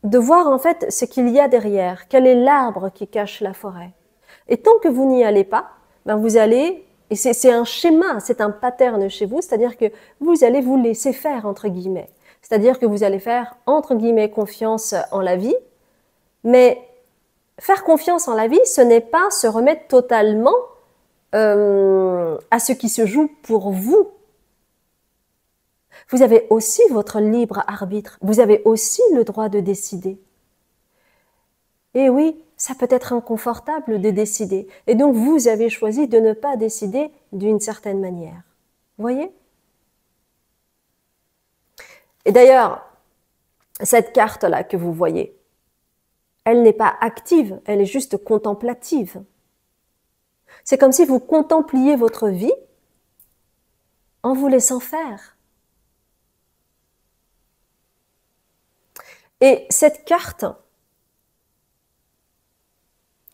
Speaker 1: de voir en fait ce qu'il y a derrière, quel est l'arbre qui cache la forêt. Et tant que vous n'y allez pas, vous allez, et c'est un schéma, c'est un pattern chez vous, c'est-à-dire que vous allez vous laisser faire, entre guillemets. C'est-à-dire que vous allez faire, entre guillemets, confiance en la vie, mais faire confiance en la vie, ce n'est pas se remettre totalement à ce qui se joue pour vous. Vous avez aussi votre libre arbitre. Vous avez aussi le droit de décider. Et oui, ça peut être inconfortable de décider. Et donc, vous avez choisi de ne pas décider d'une certaine manière. Vous voyez? Et d'ailleurs, cette carte-là que vous voyez, elle n'est pas active, elle est juste contemplative. C'est comme si vous contempliez votre vie en vous laissant faire. Et cette carte,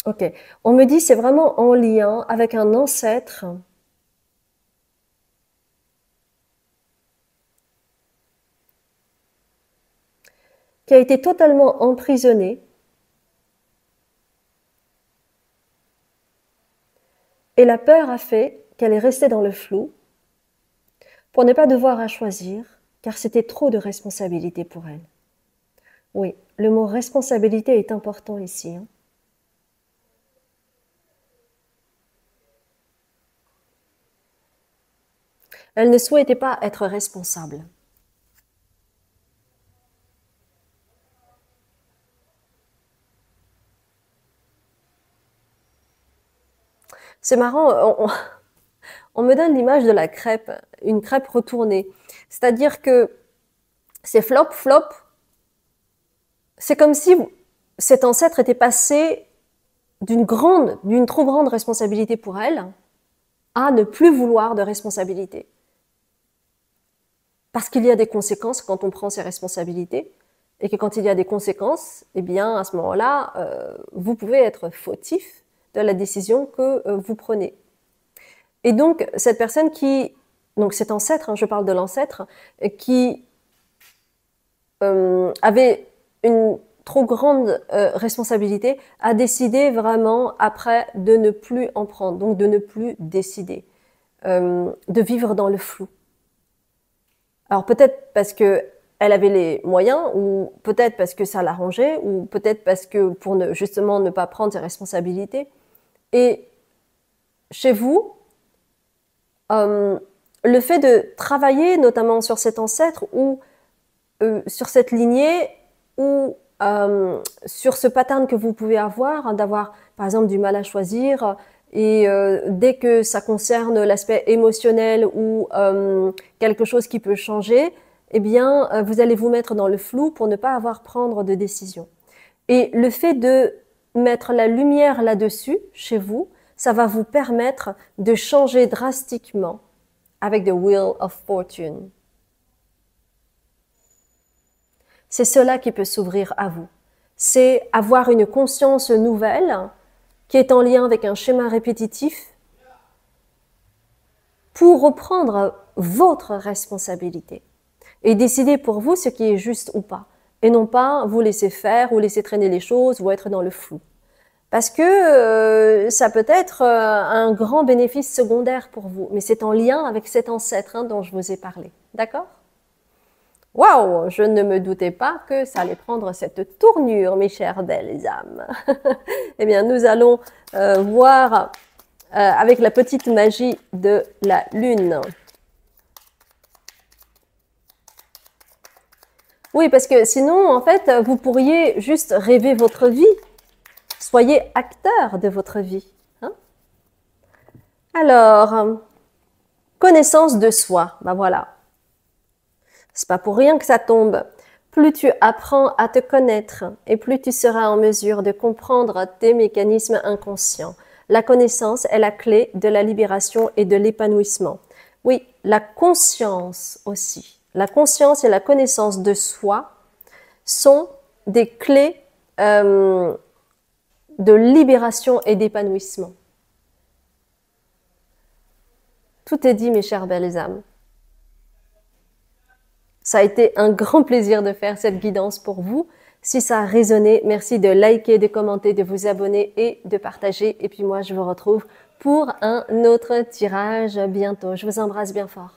Speaker 1: ok, on me dit c'est vraiment en lien avec un ancêtre qui a été totalement emprisonné et la peur a fait qu'elle est restée dans le flou pour ne pas devoir à choisir, car c'était trop de responsabilité pour elle. Oui, le mot responsabilité est important ici. Hein. Elle ne souhaitait pas être responsable. C'est marrant, on me donne l'image de la crêpe, une crêpe retournée. C'est-à-dire que c'est flop, flop. C'est comme si cet ancêtre était passé d'une trop grande responsabilité pour elle à ne plus vouloir de responsabilité. Parce qu'il y a des conséquences quand on prend ses responsabilités et que quand il y a des conséquences, eh bien, à ce moment-là, vous pouvez être fautif de la décision que vous prenez. Et donc, cette personne donc cet ancêtre, hein, je parle de l'ancêtre, qui avait une trop grande responsabilité, a décidé vraiment après de ne plus en prendre, donc de ne plus décider, de vivre dans le flou. Alors peut-être parce que elle avait les moyens, ou peut-être parce que ça l'arrangeait, ou peut-être parce que pour justement ne pas prendre ses responsabilités. Et chez vous, le fait de travailler notamment sur cet ancêtre ou sur cette lignée ou sur ce pattern que vous pouvez avoir, hein, d'avoir par exemple du mal à choisir, et dès que ça concerne l'aspect émotionnel ou quelque chose qui peut changer, eh bien vous allez vous mettre dans le flou pour ne pas avoir prendre de décision. Et le fait de mettre la lumière là-dessus, chez vous, ça va vous permettre de changer drastiquement avec the Wheel of Fortune. C'est cela qui peut s'ouvrir à vous. C'est avoir une conscience nouvelle qui est en lien avec un schéma répétitif pour reprendre votre responsabilité et décider pour vous ce qui est juste ou pas. Et non pas vous laisser faire ou laisser traîner les choses ou être dans le flou. Parce que ça peut être un grand bénéfice secondaire pour vous, mais c'est en lien avec cet ancêtre dont je vous ai parlé. D'accord ? Waouh, je ne me doutais pas que ça allait prendre cette tournure, mes chères belles âmes. Eh bien, nous allons voir avec la petite magie de la lune. Oui, parce que sinon, en fait, vous pourriez juste rêver votre vie. Soyez acteur de votre vie. Hein? Alors, connaissance de soi, ben voilà. C'est pas pour rien que ça tombe. Plus tu apprends à te connaître et plus tu seras en mesure de comprendre tes mécanismes inconscients. La connaissance est la clé de la libération et de l'épanouissement. Oui, la conscience aussi. La conscience et la connaissance de soi sont des clés de libération et d'épanouissement. Tout est dit, mes chères belles âmes. Ça a été un grand plaisir de faire cette guidance pour vous. Si ça a résonné, merci de liker, de commenter, de vous abonner et de partager. Et puis moi, je vous retrouve pour un autre tirage bientôt. Je vous embrasse bien fort.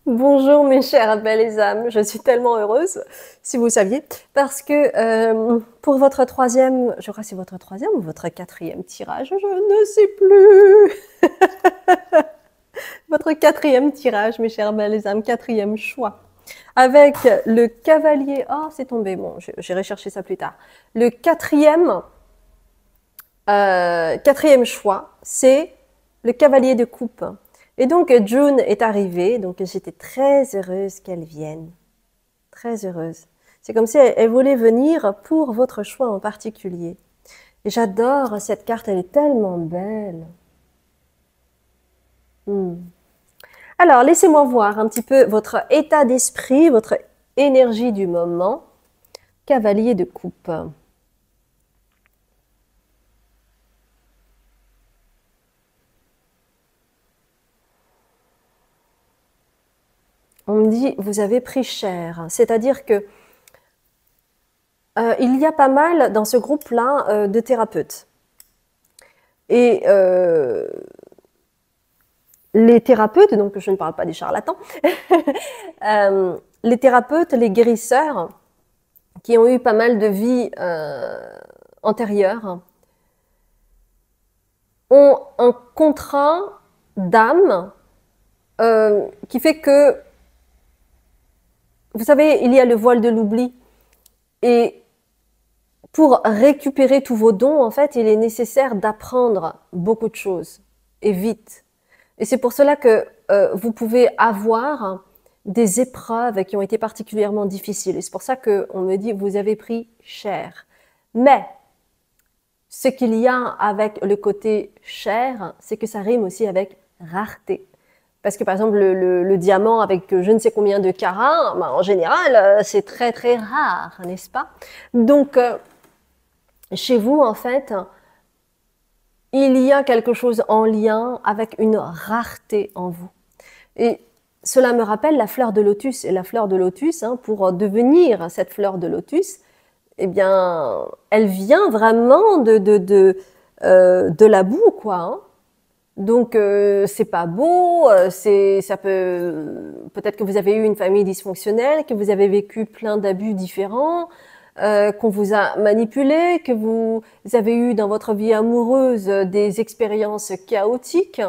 Speaker 1: Bonjour mes chères belles âmes, je suis tellement heureuse, si vous saviez, parce que pour votre troisième, je crois que c'est votre troisième ou votre quatrième tirage, je ne sais plus. Votre quatrième tirage, mes chers belles âmes, quatrième choix. Avec le cavalier... Oh, c'est tombé. Bon, j'irai chercher ça plus tard. Le quatrième choix, c'est le cavalier de coupe. Et donc, June est arrivée. Donc, j'étais très heureuse qu'elle vienne. Très heureuse. C'est comme si elle voulait venir pour votre choix en particulier. Et j'adore cette carte, elle est tellement belle. Alors, laissez-moi voir un petit peu votre état d'esprit, votre énergie du moment. Cavalier de coupe. On me dit, vous avez pris cher. C'est-à-dire que il y a pas mal dans ce groupe-là de thérapeutes. Et les thérapeutes, donc je ne parle pas des charlatans, les thérapeutes, les guérisseurs, qui ont eu pas mal de vies antérieures, ont un contrat d'âme qui fait que, vous savez, il y a le voile de l'oubli. Et pour récupérer tous vos dons, en fait, il est nécessaire d'apprendre beaucoup de choses, et vite. Et c'est pour cela que vous pouvez avoir des épreuves qui ont été particulièrement difficiles. Et c'est pour ça qu'on me dit, vous avez pris cher. Mais, ce qu'il y a avec le côté cher, c'est que ça rime aussi avec rareté. Parce que par exemple, le diamant avec je ne sais combien de carats, en général, c'est très très rare, n'est-ce pas? Donc, chez vous, en fait, il y a quelque chose en lien avec une rareté en vous. Et cela me rappelle la fleur de lotus. Et la fleur de lotus, pour devenir cette fleur de lotus, eh bien, elle vient vraiment de la boue, quoi. Donc, c'est pas beau, peut-être que vous avez eu une famille dysfonctionnelle, que vous avez vécu plein d'abus différents, qu'on vous a manipulé, que vous avez eu dans votre vie amoureuse des expériences chaotiques,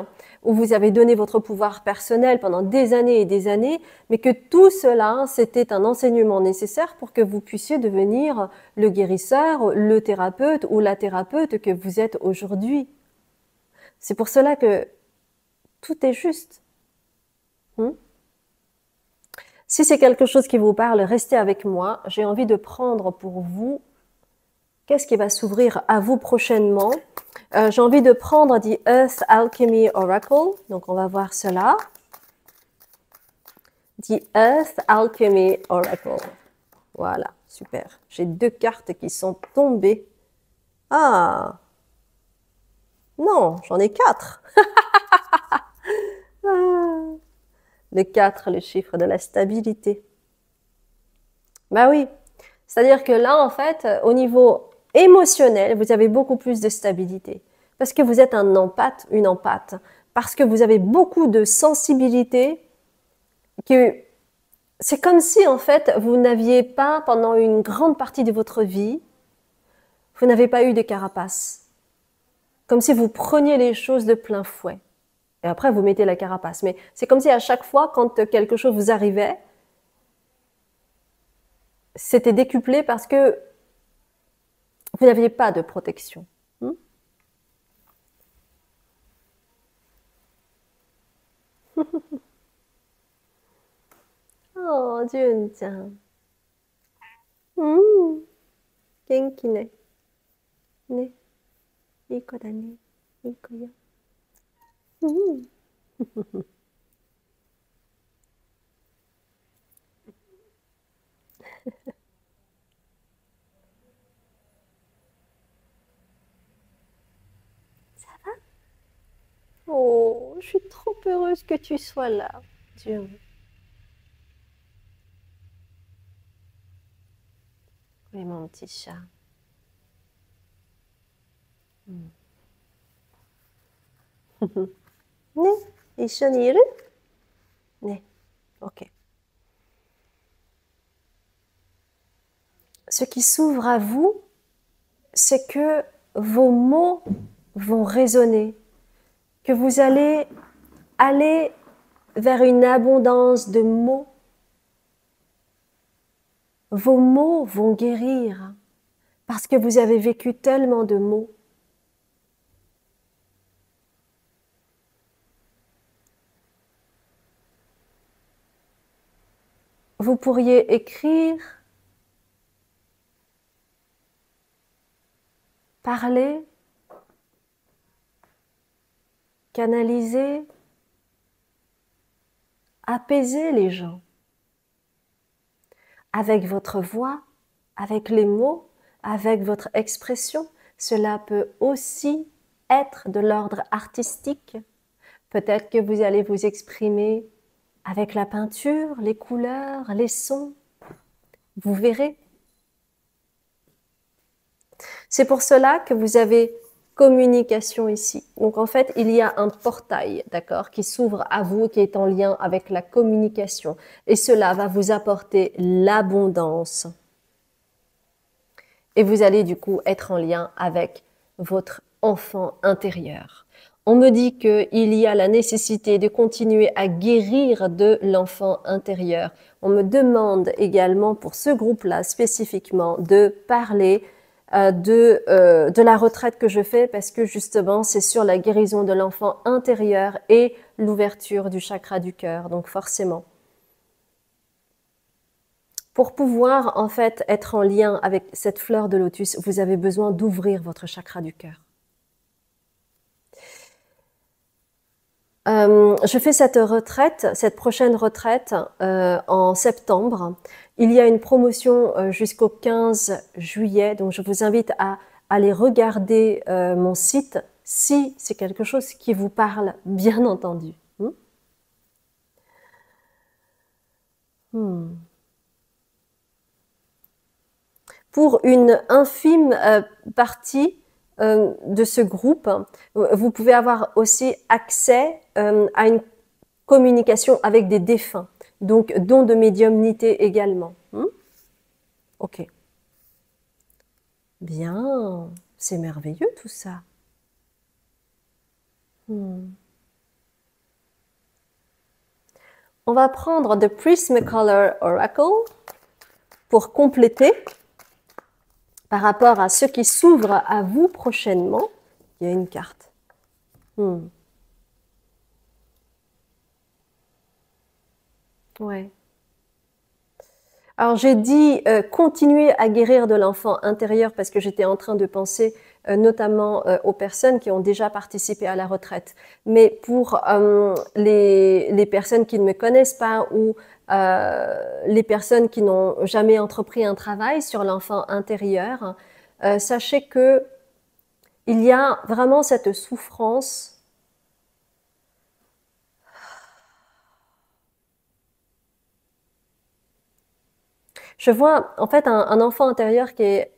Speaker 1: où vous avez donné votre pouvoir personnel pendant des années, mais que tout cela, c'était un enseignement nécessaire pour que vous puissiez devenir le guérisseur, le thérapeute ou la thérapeute que vous êtes aujourd'hui. C'est pour cela que tout est juste. Si c'est quelque chose qui vous parle, restez avec moi. J'ai envie de prendre pour vous qu'est-ce qui va s'ouvrir à vous prochainement. J'ai envie de prendre The Earth Alchemy Oracle. Donc, on va voir cela. The Earth Alchemy Oracle. Voilà, super. J'ai 2 cartes qui sont tombées. Ah! Non, j'en ai 4. Le 4, le chiffre de la stabilité. Bah oui, c'est-à-dire que là, en fait, au niveau émotionnel, vous avez beaucoup plus de stabilité. Parce que vous êtes un empathe, une empathe. Parce que vous avez beaucoup de sensibilité. Que c'est comme si, en fait, vous n'aviez pas, pendant une grande partie de votre vie, vous n'avez pas eu de carapace. Comme si vous preniez les choses de plein fouet. Et après, vous mettez la carapace. Mais c'est comme si à chaque fois, quand quelque chose vous arrivait, c'était décuplé parce que vous n'aviez pas de protection. Oh, Jun-chan. 元気ね。ね。いい子だね。いい子よ。Ça va? Oh, je suis trop heureuse que tu sois là, Jun. Oui, mon petit chat. ね、一緒にいる？ね、ok. Ce qui s'ouvre à vous, c'est que vos mots vont résonner, que vous allez aller vers une abondance de mots. Vos mots vont guérir parce que vous avez vécu tellement de mots. Vous pourriez écrire, parler, canaliser, apaiser les gens. Avec votre voix, avec les mots, avec votre expression, cela peut aussi être de l'ordre artistique. Peut-être que vous allez vous exprimer avec la peinture, les couleurs, les sons. Vous verrez. C'est pour cela que vous avez communication ici. Donc en fait, il y a un portail, d'accord, qui s'ouvre à vous, qui est en lien avec la communication. Et cela va vous apporter l'abondance. Et vous allez du coup être en lien avec votre enfant intérieur. On me dit qu'il y a la nécessité de continuer à guérir de l'enfant intérieur. On me demande également pour ce groupe-là spécifiquement de parler de la retraite que je fais parce que justement c'est sur la guérison de l'enfant intérieur et l'ouverture du chakra du cœur. Donc forcément. Pour pouvoir en fait être en lien avec cette fleur de lotus, vous avez besoin d'ouvrir votre chakra du cœur. Je fais cette retraite, cette prochaine retraite en septembre. Il y a une promotion jusqu'au 15 juillet, donc je vous invite à aller regarder mon site si c'est quelque chose qui vous parle, bien entendu. Pour une infime partie de ce groupe, vous pouvez avoir aussi accès à une communication avec des défunts, donc don de médiumnité également. Ok. Bien, c'est merveilleux tout ça. On va prendre The Prismacolor Oracle pour compléter par rapport à ce qui s'ouvre à vous prochainement. Il y a une carte. Ouais. Alors j'ai dit continuer à guérir de l'enfant intérieur parce que j'étais en train de penser notamment aux personnes qui ont déjà participé à la retraite. Mais pour les personnes qui ne me connaissent pas ou les personnes qui n'ont jamais entrepris un travail sur l'enfant intérieur, sachez que il y a vraiment cette souffrance. Je vois en fait un enfant intérieur qui est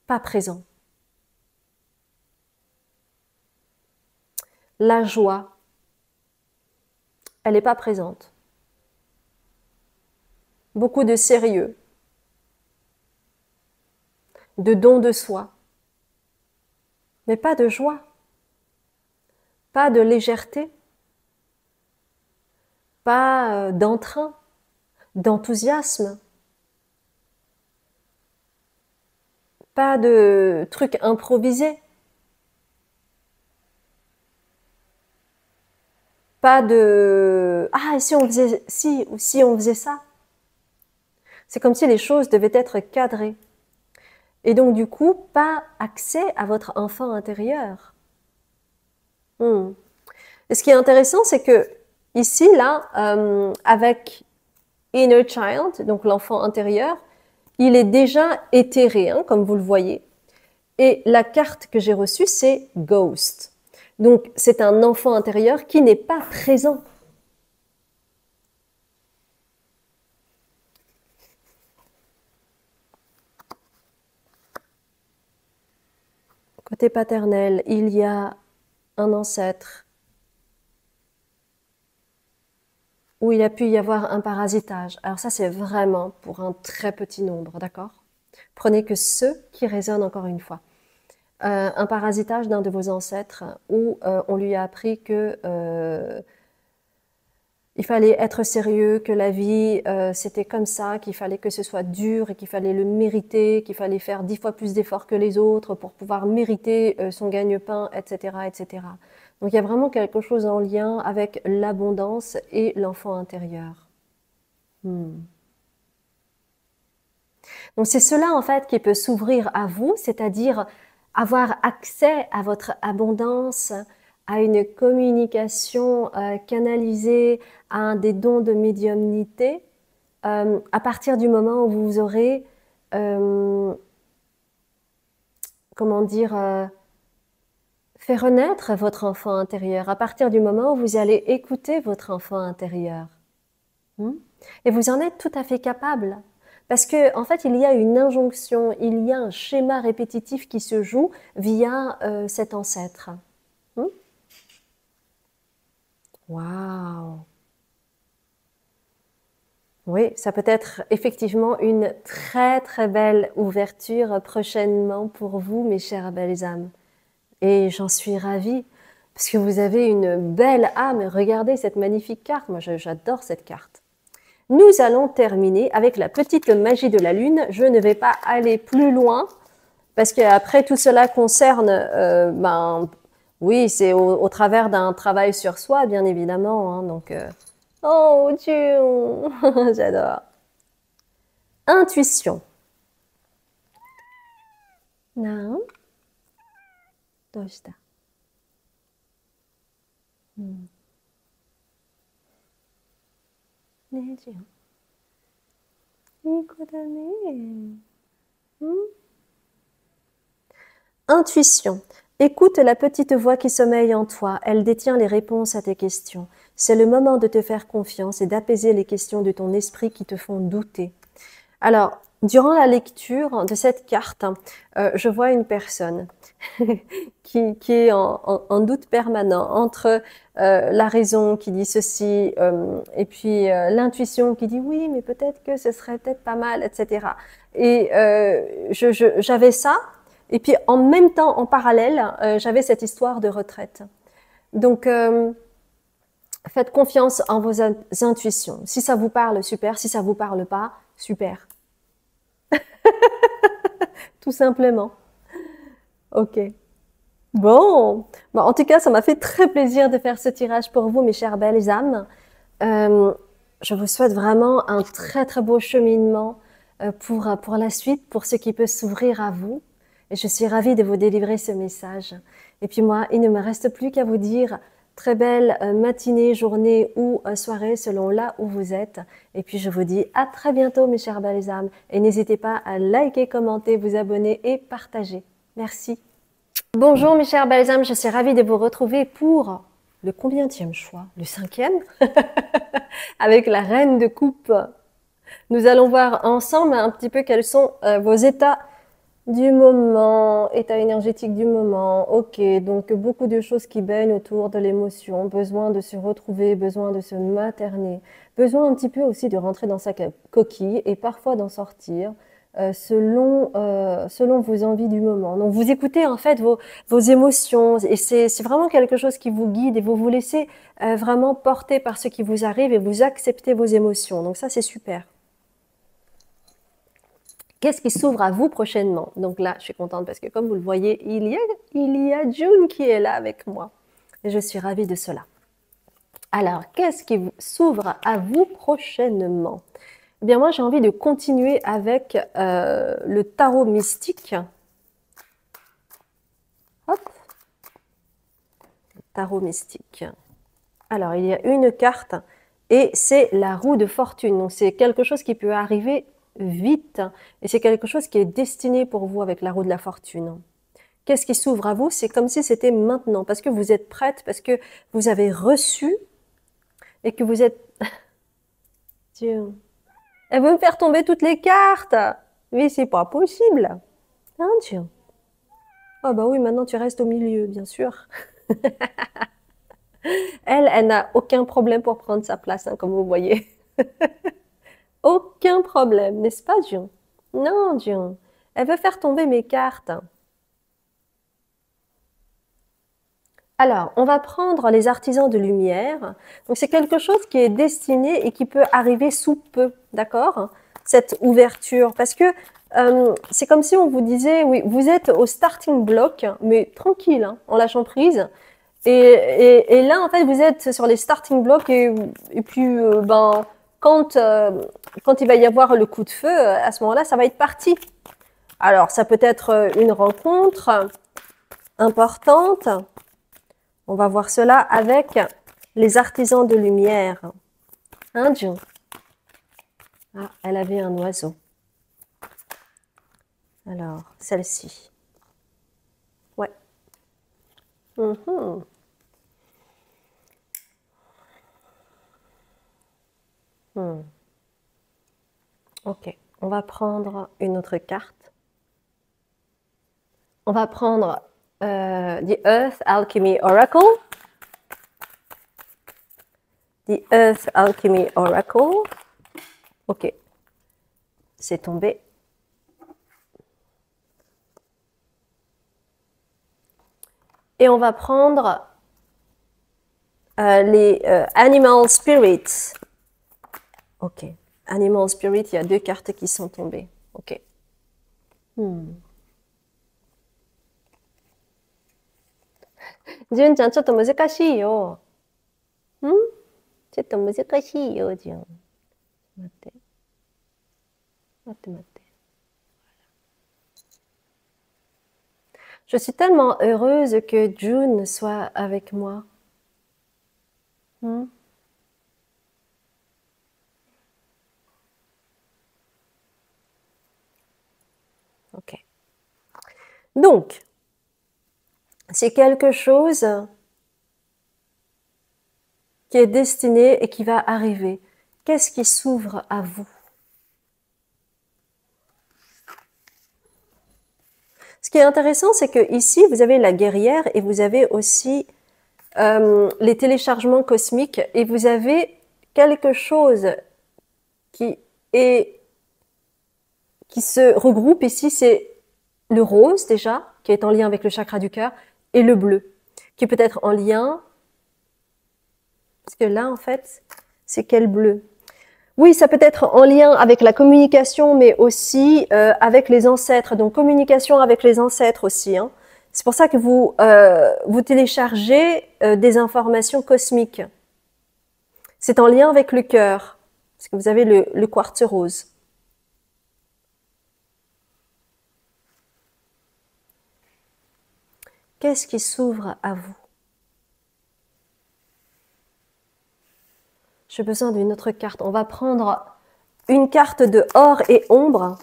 Speaker 1: pas présent. La joie, elle n'est pas présente. Beaucoup de sérieux, de don de soi, mais pas de joie, pas de légèreté, pas d'entrain, d'enthousiasme, pas de trucs improvisés, pas de ah et si on faisait ci ou si on faisait ça. C'est comme si les choses devaient être cadrées. Et donc du coup, pas accès à votre enfant intérieur. Et ce qui est intéressant, c'est que ici, là, avec Inner Child, donc l'enfant intérieur, il est déjà éthéré, hein, comme vous le voyez. Et la carte que j'ai reçue, c'est Ghost. Donc, c'est un enfant intérieur qui n'est pas présent. Côté paternel, il y a un ancêtre où il a pu y avoir un parasitage. Alors ça, c'est vraiment pour un très petit nombre, d'accord? Prenez que ceux qui résonnent encore une fois. Un parasitage d'un de vos ancêtres où on lui a appris que il fallait être sérieux, que la vie, c'était comme ça, qu'il fallait que ce soit dur et qu'il fallait le mériter, qu'il fallait faire 10 fois plus d'efforts que les autres pour pouvoir mériter son gagne-pain, etc., etc. Donc il y a vraiment quelque chose en lien avec l'abondance et l'enfant intérieur. Donc c'est cela en fait qui peut s'ouvrir à vous, c'est-à-dire avoir accès à votre abondance, à une communication canalisée, à un des dons de médiumnité, à partir du moment où vous aurez, comment dire, fait renaître votre enfant intérieur, à partir du moment où vous allez écouter votre enfant intérieur. Et vous en êtes tout à fait capable. Parce que, en fait, il y a une injonction, il y a un schéma répétitif qui se joue via cet ancêtre. Waouh! Oui, ça peut être effectivement une très très belle ouverture prochainement pour vous, mes chères belles âmes. Et j'en suis ravie, parce que vous avez une belle âme. Regardez cette magnifique carte, moi j'adore cette carte. Nous allons terminer avec la petite magie de la lune. Je ne vais pas aller plus loin parce qu'après tout cela concerne, oui, c'est au travers d'un travail sur soi, bien évidemment. Hein, donc, oh Dieu, j'adore. Intuition. Non. どうした？ねえ、ジオ。いい子だね。Intuition. Écoute la petite voix qui sommeille en toi. Elle détient les réponses à tes questions. C'est le moment de te faire confiance et d'apaiser les questions de ton esprit qui te font douter. Alors, durant la lecture de cette carte, je vois une personne qui est en doute permanent entre la raison qui dit ceci et puis l'intuition qui dit oui, mais peut-être que ce serait peut-être pas mal, etc. Et j'avais ça, et puis en même temps, en parallèle, j'avais cette histoire de retraite. Donc, faites confiance en vos intuitions. Si ça vous parle, super. Si ça vous parle pas, super. Tout simplement. Ok. Bon, en tout cas, ça m'a fait très plaisir de faire ce tirage pour vous, mes chères belles âmes. Je vous souhaite vraiment un très très beau cheminement pour la suite, pour ce qui peut s'ouvrir à vous. Et je suis ravie de vous délivrer ce message. Et puis moi, il ne me reste plus qu'à vous dire très belle matinée, journée ou soirée selon là où vous êtes. Et puis je vous dis à très bientôt, mes chères belles âmes. Et n'hésitez pas à liker, commenter, vous abonner et partager. Merci. Bonjour mes chères belles âmes, je suis ravie de vous retrouver pour le combienième choix? Le 5e avec la reine de coupe. Nous allons voir ensemble un petit peu quels sont vos états du moment, état énergétique du moment. Ok, donc beaucoup de choses qui baignent autour de l'émotion, besoin de se retrouver, besoin de se materner, besoin un petit peu aussi de rentrer dans sa coquille et parfois d'en sortir. Selon vos envies du moment. Donc vous écoutez en fait vos émotions et c'est vraiment quelque chose qui vous guide et vous vous laissez vraiment porter par ce qui vous arrive et vous acceptez vos émotions. Donc ça c'est super. Qu'est-ce qui s'ouvre à vous prochainement? Donc là, je suis contente parce que comme vous le voyez, il y a June qui est là avec moi. Et je suis ravie de cela. Alors, qu'est-ce qui s'ouvre à vous prochainement? Eh bien, moi, j'ai envie de continuer avec le tarot mystique. Hop. Tarot mystique. Alors, il y a une carte et c'est la roue de fortune. Donc, c'est quelque chose qui peut arriver vite et c'est quelque chose qui est destiné pour vous avec la roue de la fortune. Qu'est-ce qui s'ouvre à vous? C'est comme si c'était maintenant parce que vous êtes prête, parce que vous avez reçu et que vous êtes... Dieu. Elle veut me faire tomber toutes les cartes. Mais c'est pas possible. Hein, Dieu. Oh bah oui, maintenant tu restes au milieu, bien sûr. Elle n'a aucun problème pour prendre sa place, hein, comme vous voyez. Aucun problème, n'est-ce pas, Dieu? Non, Dieu. Elle veut faire tomber mes cartes. Alors, on va prendre les artisans de lumière. Donc, c'est quelque chose qui est destiné et qui peut arriver sous peu, d'accord? Cette ouverture, parce que c'est comme si on vous disait, oui, vous êtes au starting block, mais tranquille, hein, en lâchant prise. Et là, en fait, vous êtes sur les starting blocks et puis, ben, quand il va y avoir le coup de feu, à ce moment-là, ça va être parti. Alors, ça peut être une rencontre importante. On va voir cela avec les artisans de lumière. Hein, June? Ah, elle avait un oiseau. Alors, celle-ci. Ouais. Mm-hmm. Ok, on va prendre une autre carte. On va prendre The Earth Alchemy Oracle. The Earth Alchemy Oracle. Ok, c'est tombé. Et on va prendre les Animal Spirits. Ok, Animal Spirit, il y a 2 cartes qui sont tombées. Ok. Jun-chan, ちょっと難しいよ。ちょっと難しいよ、ジュン。待って。待って、待って。Je suis tellement heureuse que June soit avec moi. Ok. Donc, c'est quelque chose qui est destiné et qui va arriver. Qu'est-ce qui s'ouvre à vous? Ce qui est intéressant, c'est que ici, vous avez la guerrière et vous avez aussi les téléchargements cosmiques et vous avez quelque chose qui se regroupe ici, c'est le rose déjà, qui est en lien avec le chakra du cœur, et le bleu, qui peut être en lien, parce que là, en fait, c'est quel bleu? Oui, ça peut être en lien avec la communication, mais aussi avec les ancêtres, donc communication avec les ancêtres aussi. Hein. C'est pour ça que vous téléchargez des informations cosmiques. C'est en lien avec le cœur, parce que vous avez le quartz rose. Qu'est-ce qui s'ouvre à vous? J'ai besoin d'une autre carte. On va prendre une carte de or et ombre.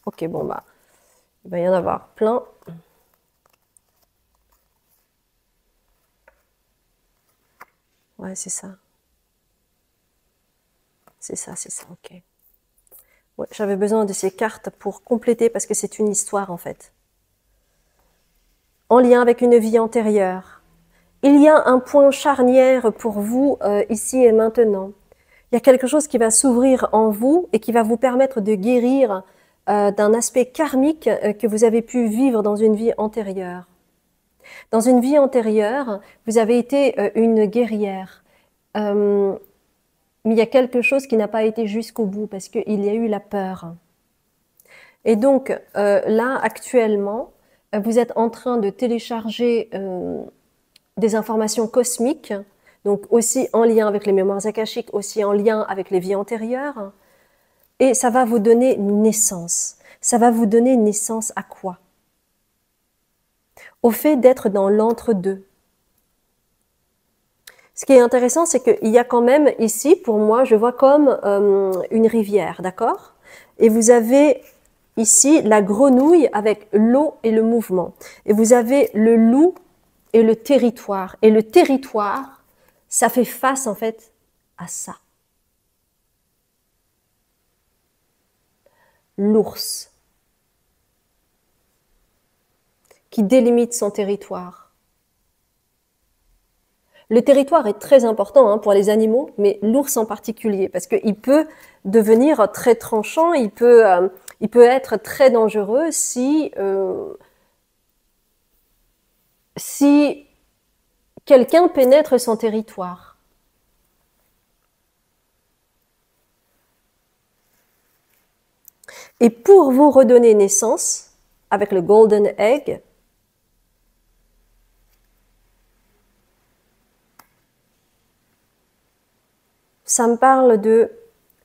Speaker 1: Ok, bon, bah, il va y en avoir plein. Ouais, c'est ça. C'est ça, ok. Ouais, j'avais besoin de ces cartes pour compléter parce que c'est une histoire en fait. En lien avec une vie antérieure. Il y a un point charnière pour vous ici et maintenant. Il y a quelque chose qui va s'ouvrir en vous et qui va vous permettre de guérir d'un aspect karmique que vous avez pu vivre dans une vie antérieure. Dans une vie antérieure, vous avez été une guerrière. Mais il y a quelque chose qui n'a pas été jusqu'au bout parce qu'il y a eu la peur. Et donc là, actuellement, vous êtes en train de télécharger des informations cosmiques, donc aussi en lien avec les mémoires akashiques, aussi en lien avec les vies antérieures, et ça va vous donner naissance. Ça va vous donner naissance à quoi? Au fait d'être dans l'entre-deux. Ce qui est intéressant, c'est qu'il y a quand même ici, pour moi, je vois comme une rivière, d'accord? Et vous avez ici la grenouille avec l'eau et le mouvement. Et vous avez le loup et le territoire. Et le territoire, ça fait face en fait à ça. L'ours qui délimite son territoire. Le territoire est très important hein, pour les animaux, mais l'ours en particulier, parce qu'il peut devenir très tranchant, il peut être très dangereux si quelqu'un pénètre son territoire. Et pour vous redonner naissance, avec le Golden Egg, ça me parle de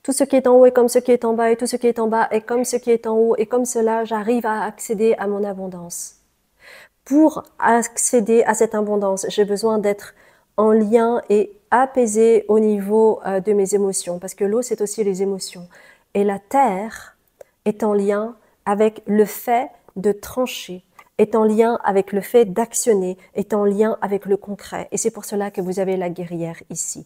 Speaker 1: tout ce qui est en haut est comme ce qui est en bas, et tout ce qui est en bas est comme ce qui est en haut, et comme cela, j'arrive à accéder à mon abondance. Pour accéder à cette abondance, j'ai besoin d'être en lien et apaisé au niveau de mes émotions, parce que l'eau, c'est aussi les émotions. Et la terre est en lien avec le fait de trancher, est en lien avec le fait d'actionner, est en lien avec le concret. Et c'est pour cela que vous avez la guerrière ici.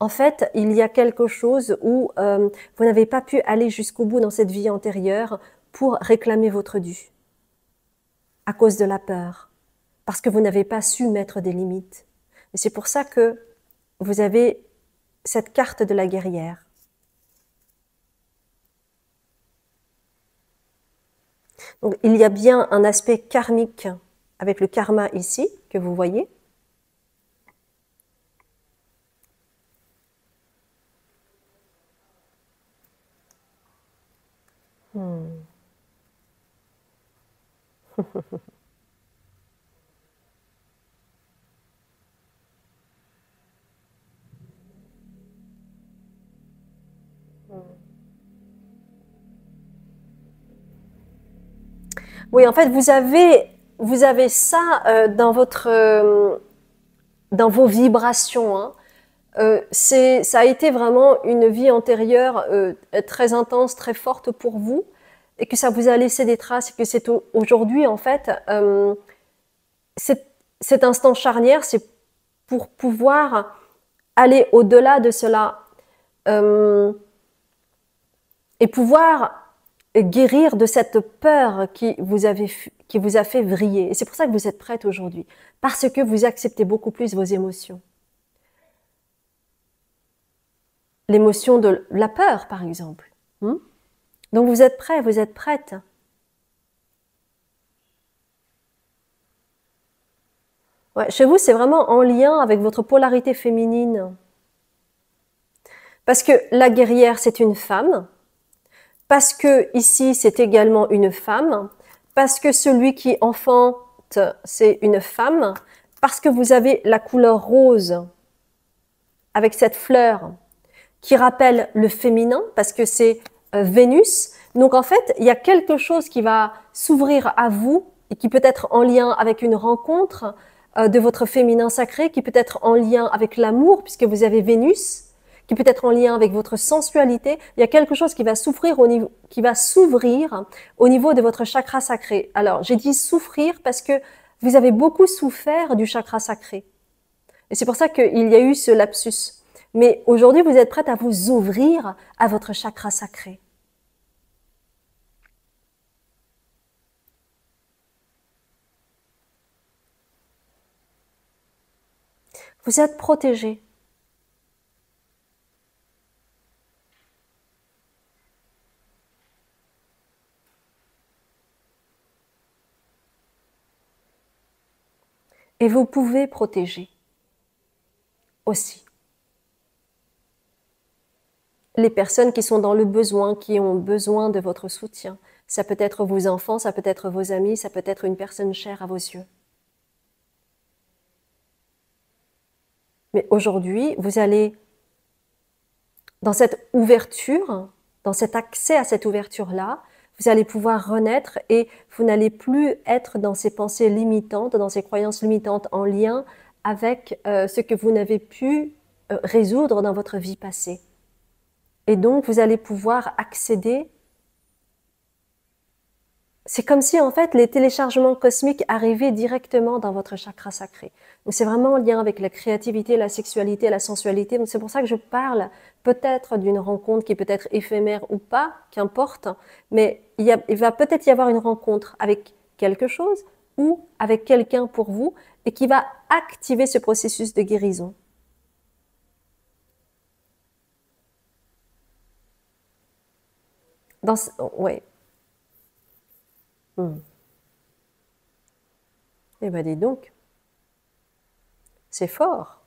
Speaker 1: En fait, il y a quelque chose où vous n'avez pas pu aller jusqu'au bout dans cette vie antérieure pour réclamer votre dû, à cause de la peur, parce que vous n'avez pas su mettre des limites. Et c'est pour ça que vous avez cette carte de la guerrière. Donc, il y a bien un aspect karmique avec le karma ici, que vous voyez. Oui, en fait, vous avez ça dans vos vibrations. Hein. Ça a été vraiment une vie antérieure très intense, très forte pour vous, et que ça vous a laissé des traces, et que c'est aujourd'hui, en fait, cet instant charnière, c'est pour pouvoir aller au-delà de cela et pouvoir guérir de cette peur qui vous a fait vriller. Et c'est pour ça que vous êtes prête aujourd'hui, parce que vous acceptez beaucoup plus vos émotions. L'émotion de la peur, par exemple. Donc vous êtes prêt, vous êtes prête. Ouais, chez vous, c'est vraiment en lien avec votre polarité féminine. Parce que la guerrière, c'est une femme. Parce que ici, c'est également une femme. Parce que celui qui enfante, c'est une femme. Parce que vous avez la couleur rose avec cette fleur qui rappelle le féminin, parce que c'est Vénus. Donc en fait, il y a quelque chose qui va s'ouvrir à vous et qui peut être en lien avec une rencontre de votre féminin sacré, qui peut être en lien avec l'amour, puisque vous avez Vénus, qui peut être en lien avec votre sensualité. Il y a quelque chose qui va s'ouvrir au niveau de votre chakra sacré. Alors, j'ai dit souffrir parce que vous avez beaucoup souffert du chakra sacré. Et c'est pour ça qu'il y a eu ce lapsus. Mais aujourd'hui, vous êtes prête à vous ouvrir à votre chakra sacré. Vous êtes protégé. Et vous pouvez protéger aussi les personnes qui sont dans le besoin, qui ont besoin de votre soutien. Ça peut être vos enfants, ça peut être vos amis, ça peut être une personne chère à vos yeux. Mais aujourd'hui, vous allez, dans cette ouverture, dans cet accès à cette ouverture-là, vous allez pouvoir renaître et vous n'allez plus être dans ces pensées limitantes, dans ces croyances limitantes en lien avec ce que vous n'avez pu résoudre dans votre vie passée. Et donc, vous allez pouvoir accéder. C'est comme si, en fait, les téléchargements cosmiques arrivaient directement dans votre chakra sacré. Donc, c'est vraiment en lien avec la créativité, la sexualité, la sensualité. Donc, c'est pour ça que je parle peut-être d'une rencontre qui peut être éphémère ou pas, qu'importe. Mais il va peut-être y avoir une rencontre avec quelque chose ou avec quelqu'un pour vous et qui va activer ce processus de guérison. Ouais. Eh ben dis donc. C'est fort.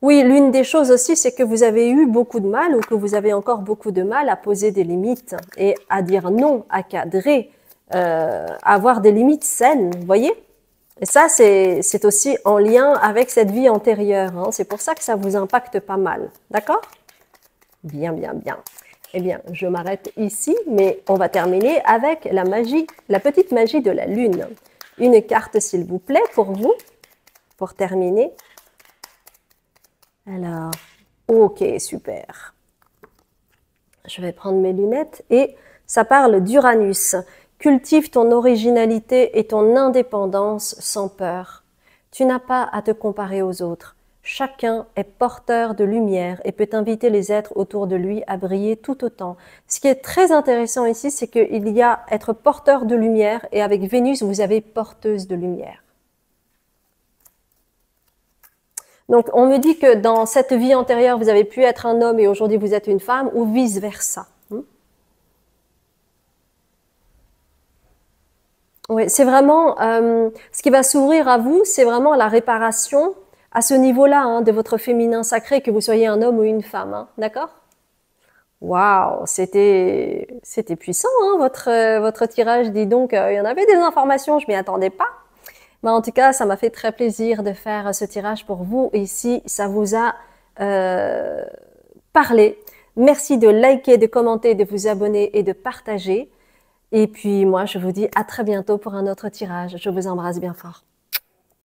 Speaker 1: Oui, l'une des choses aussi, c'est que vous avez eu beaucoup de mal ou que vous avez encore beaucoup de mal à poser des limites et à dire non, à cadrer, avoir des limites saines, vous voyez? Et ça, c'est aussi en lien avec cette vie antérieure, hein. C'est pour ça que ça vous impacte pas mal, d'accord? Bien, bien, bien. Eh bien, je m'arrête ici, mais on va terminer avec la magie, la petite magie de la lune. Une carte, s'il vous plaît, pour vous, pour terminer. Alors, ok, super. Je vais prendre mes lunettes et ça parle d'Uranus. Cultive ton originalité et ton indépendance sans peur. Tu n'as pas à te comparer aux autres. Chacun est porteur de lumière et peut inviter les êtres autour de lui à briller tout autant. Ce qui est très intéressant ici, c'est qu'il y a être porteur de lumière et avec Vénus, vous avez porteuse de lumière. Donc, on me dit que dans cette vie antérieure, vous avez pu être un homme et aujourd'hui vous êtes une femme ou vice-versa. Oui, c'est vraiment ce qui va s'ouvrir à vous, c'est vraiment la réparation à ce niveau-là hein, de votre féminin sacré, que vous soyez un homme ou une femme, hein, d'accord? Waouh, c'était puissant hein, votre tirage. Dis donc, il y en avait des informations, je m'y attendais pas. Mais en tout cas, ça m'a fait très plaisir de faire ce tirage pour vous. Et si ça vous a parlé, merci de liker, de commenter, de vous abonner et de partager. Et puis moi, je vous dis à très bientôt pour un autre tirage. Je vous embrasse bien fort.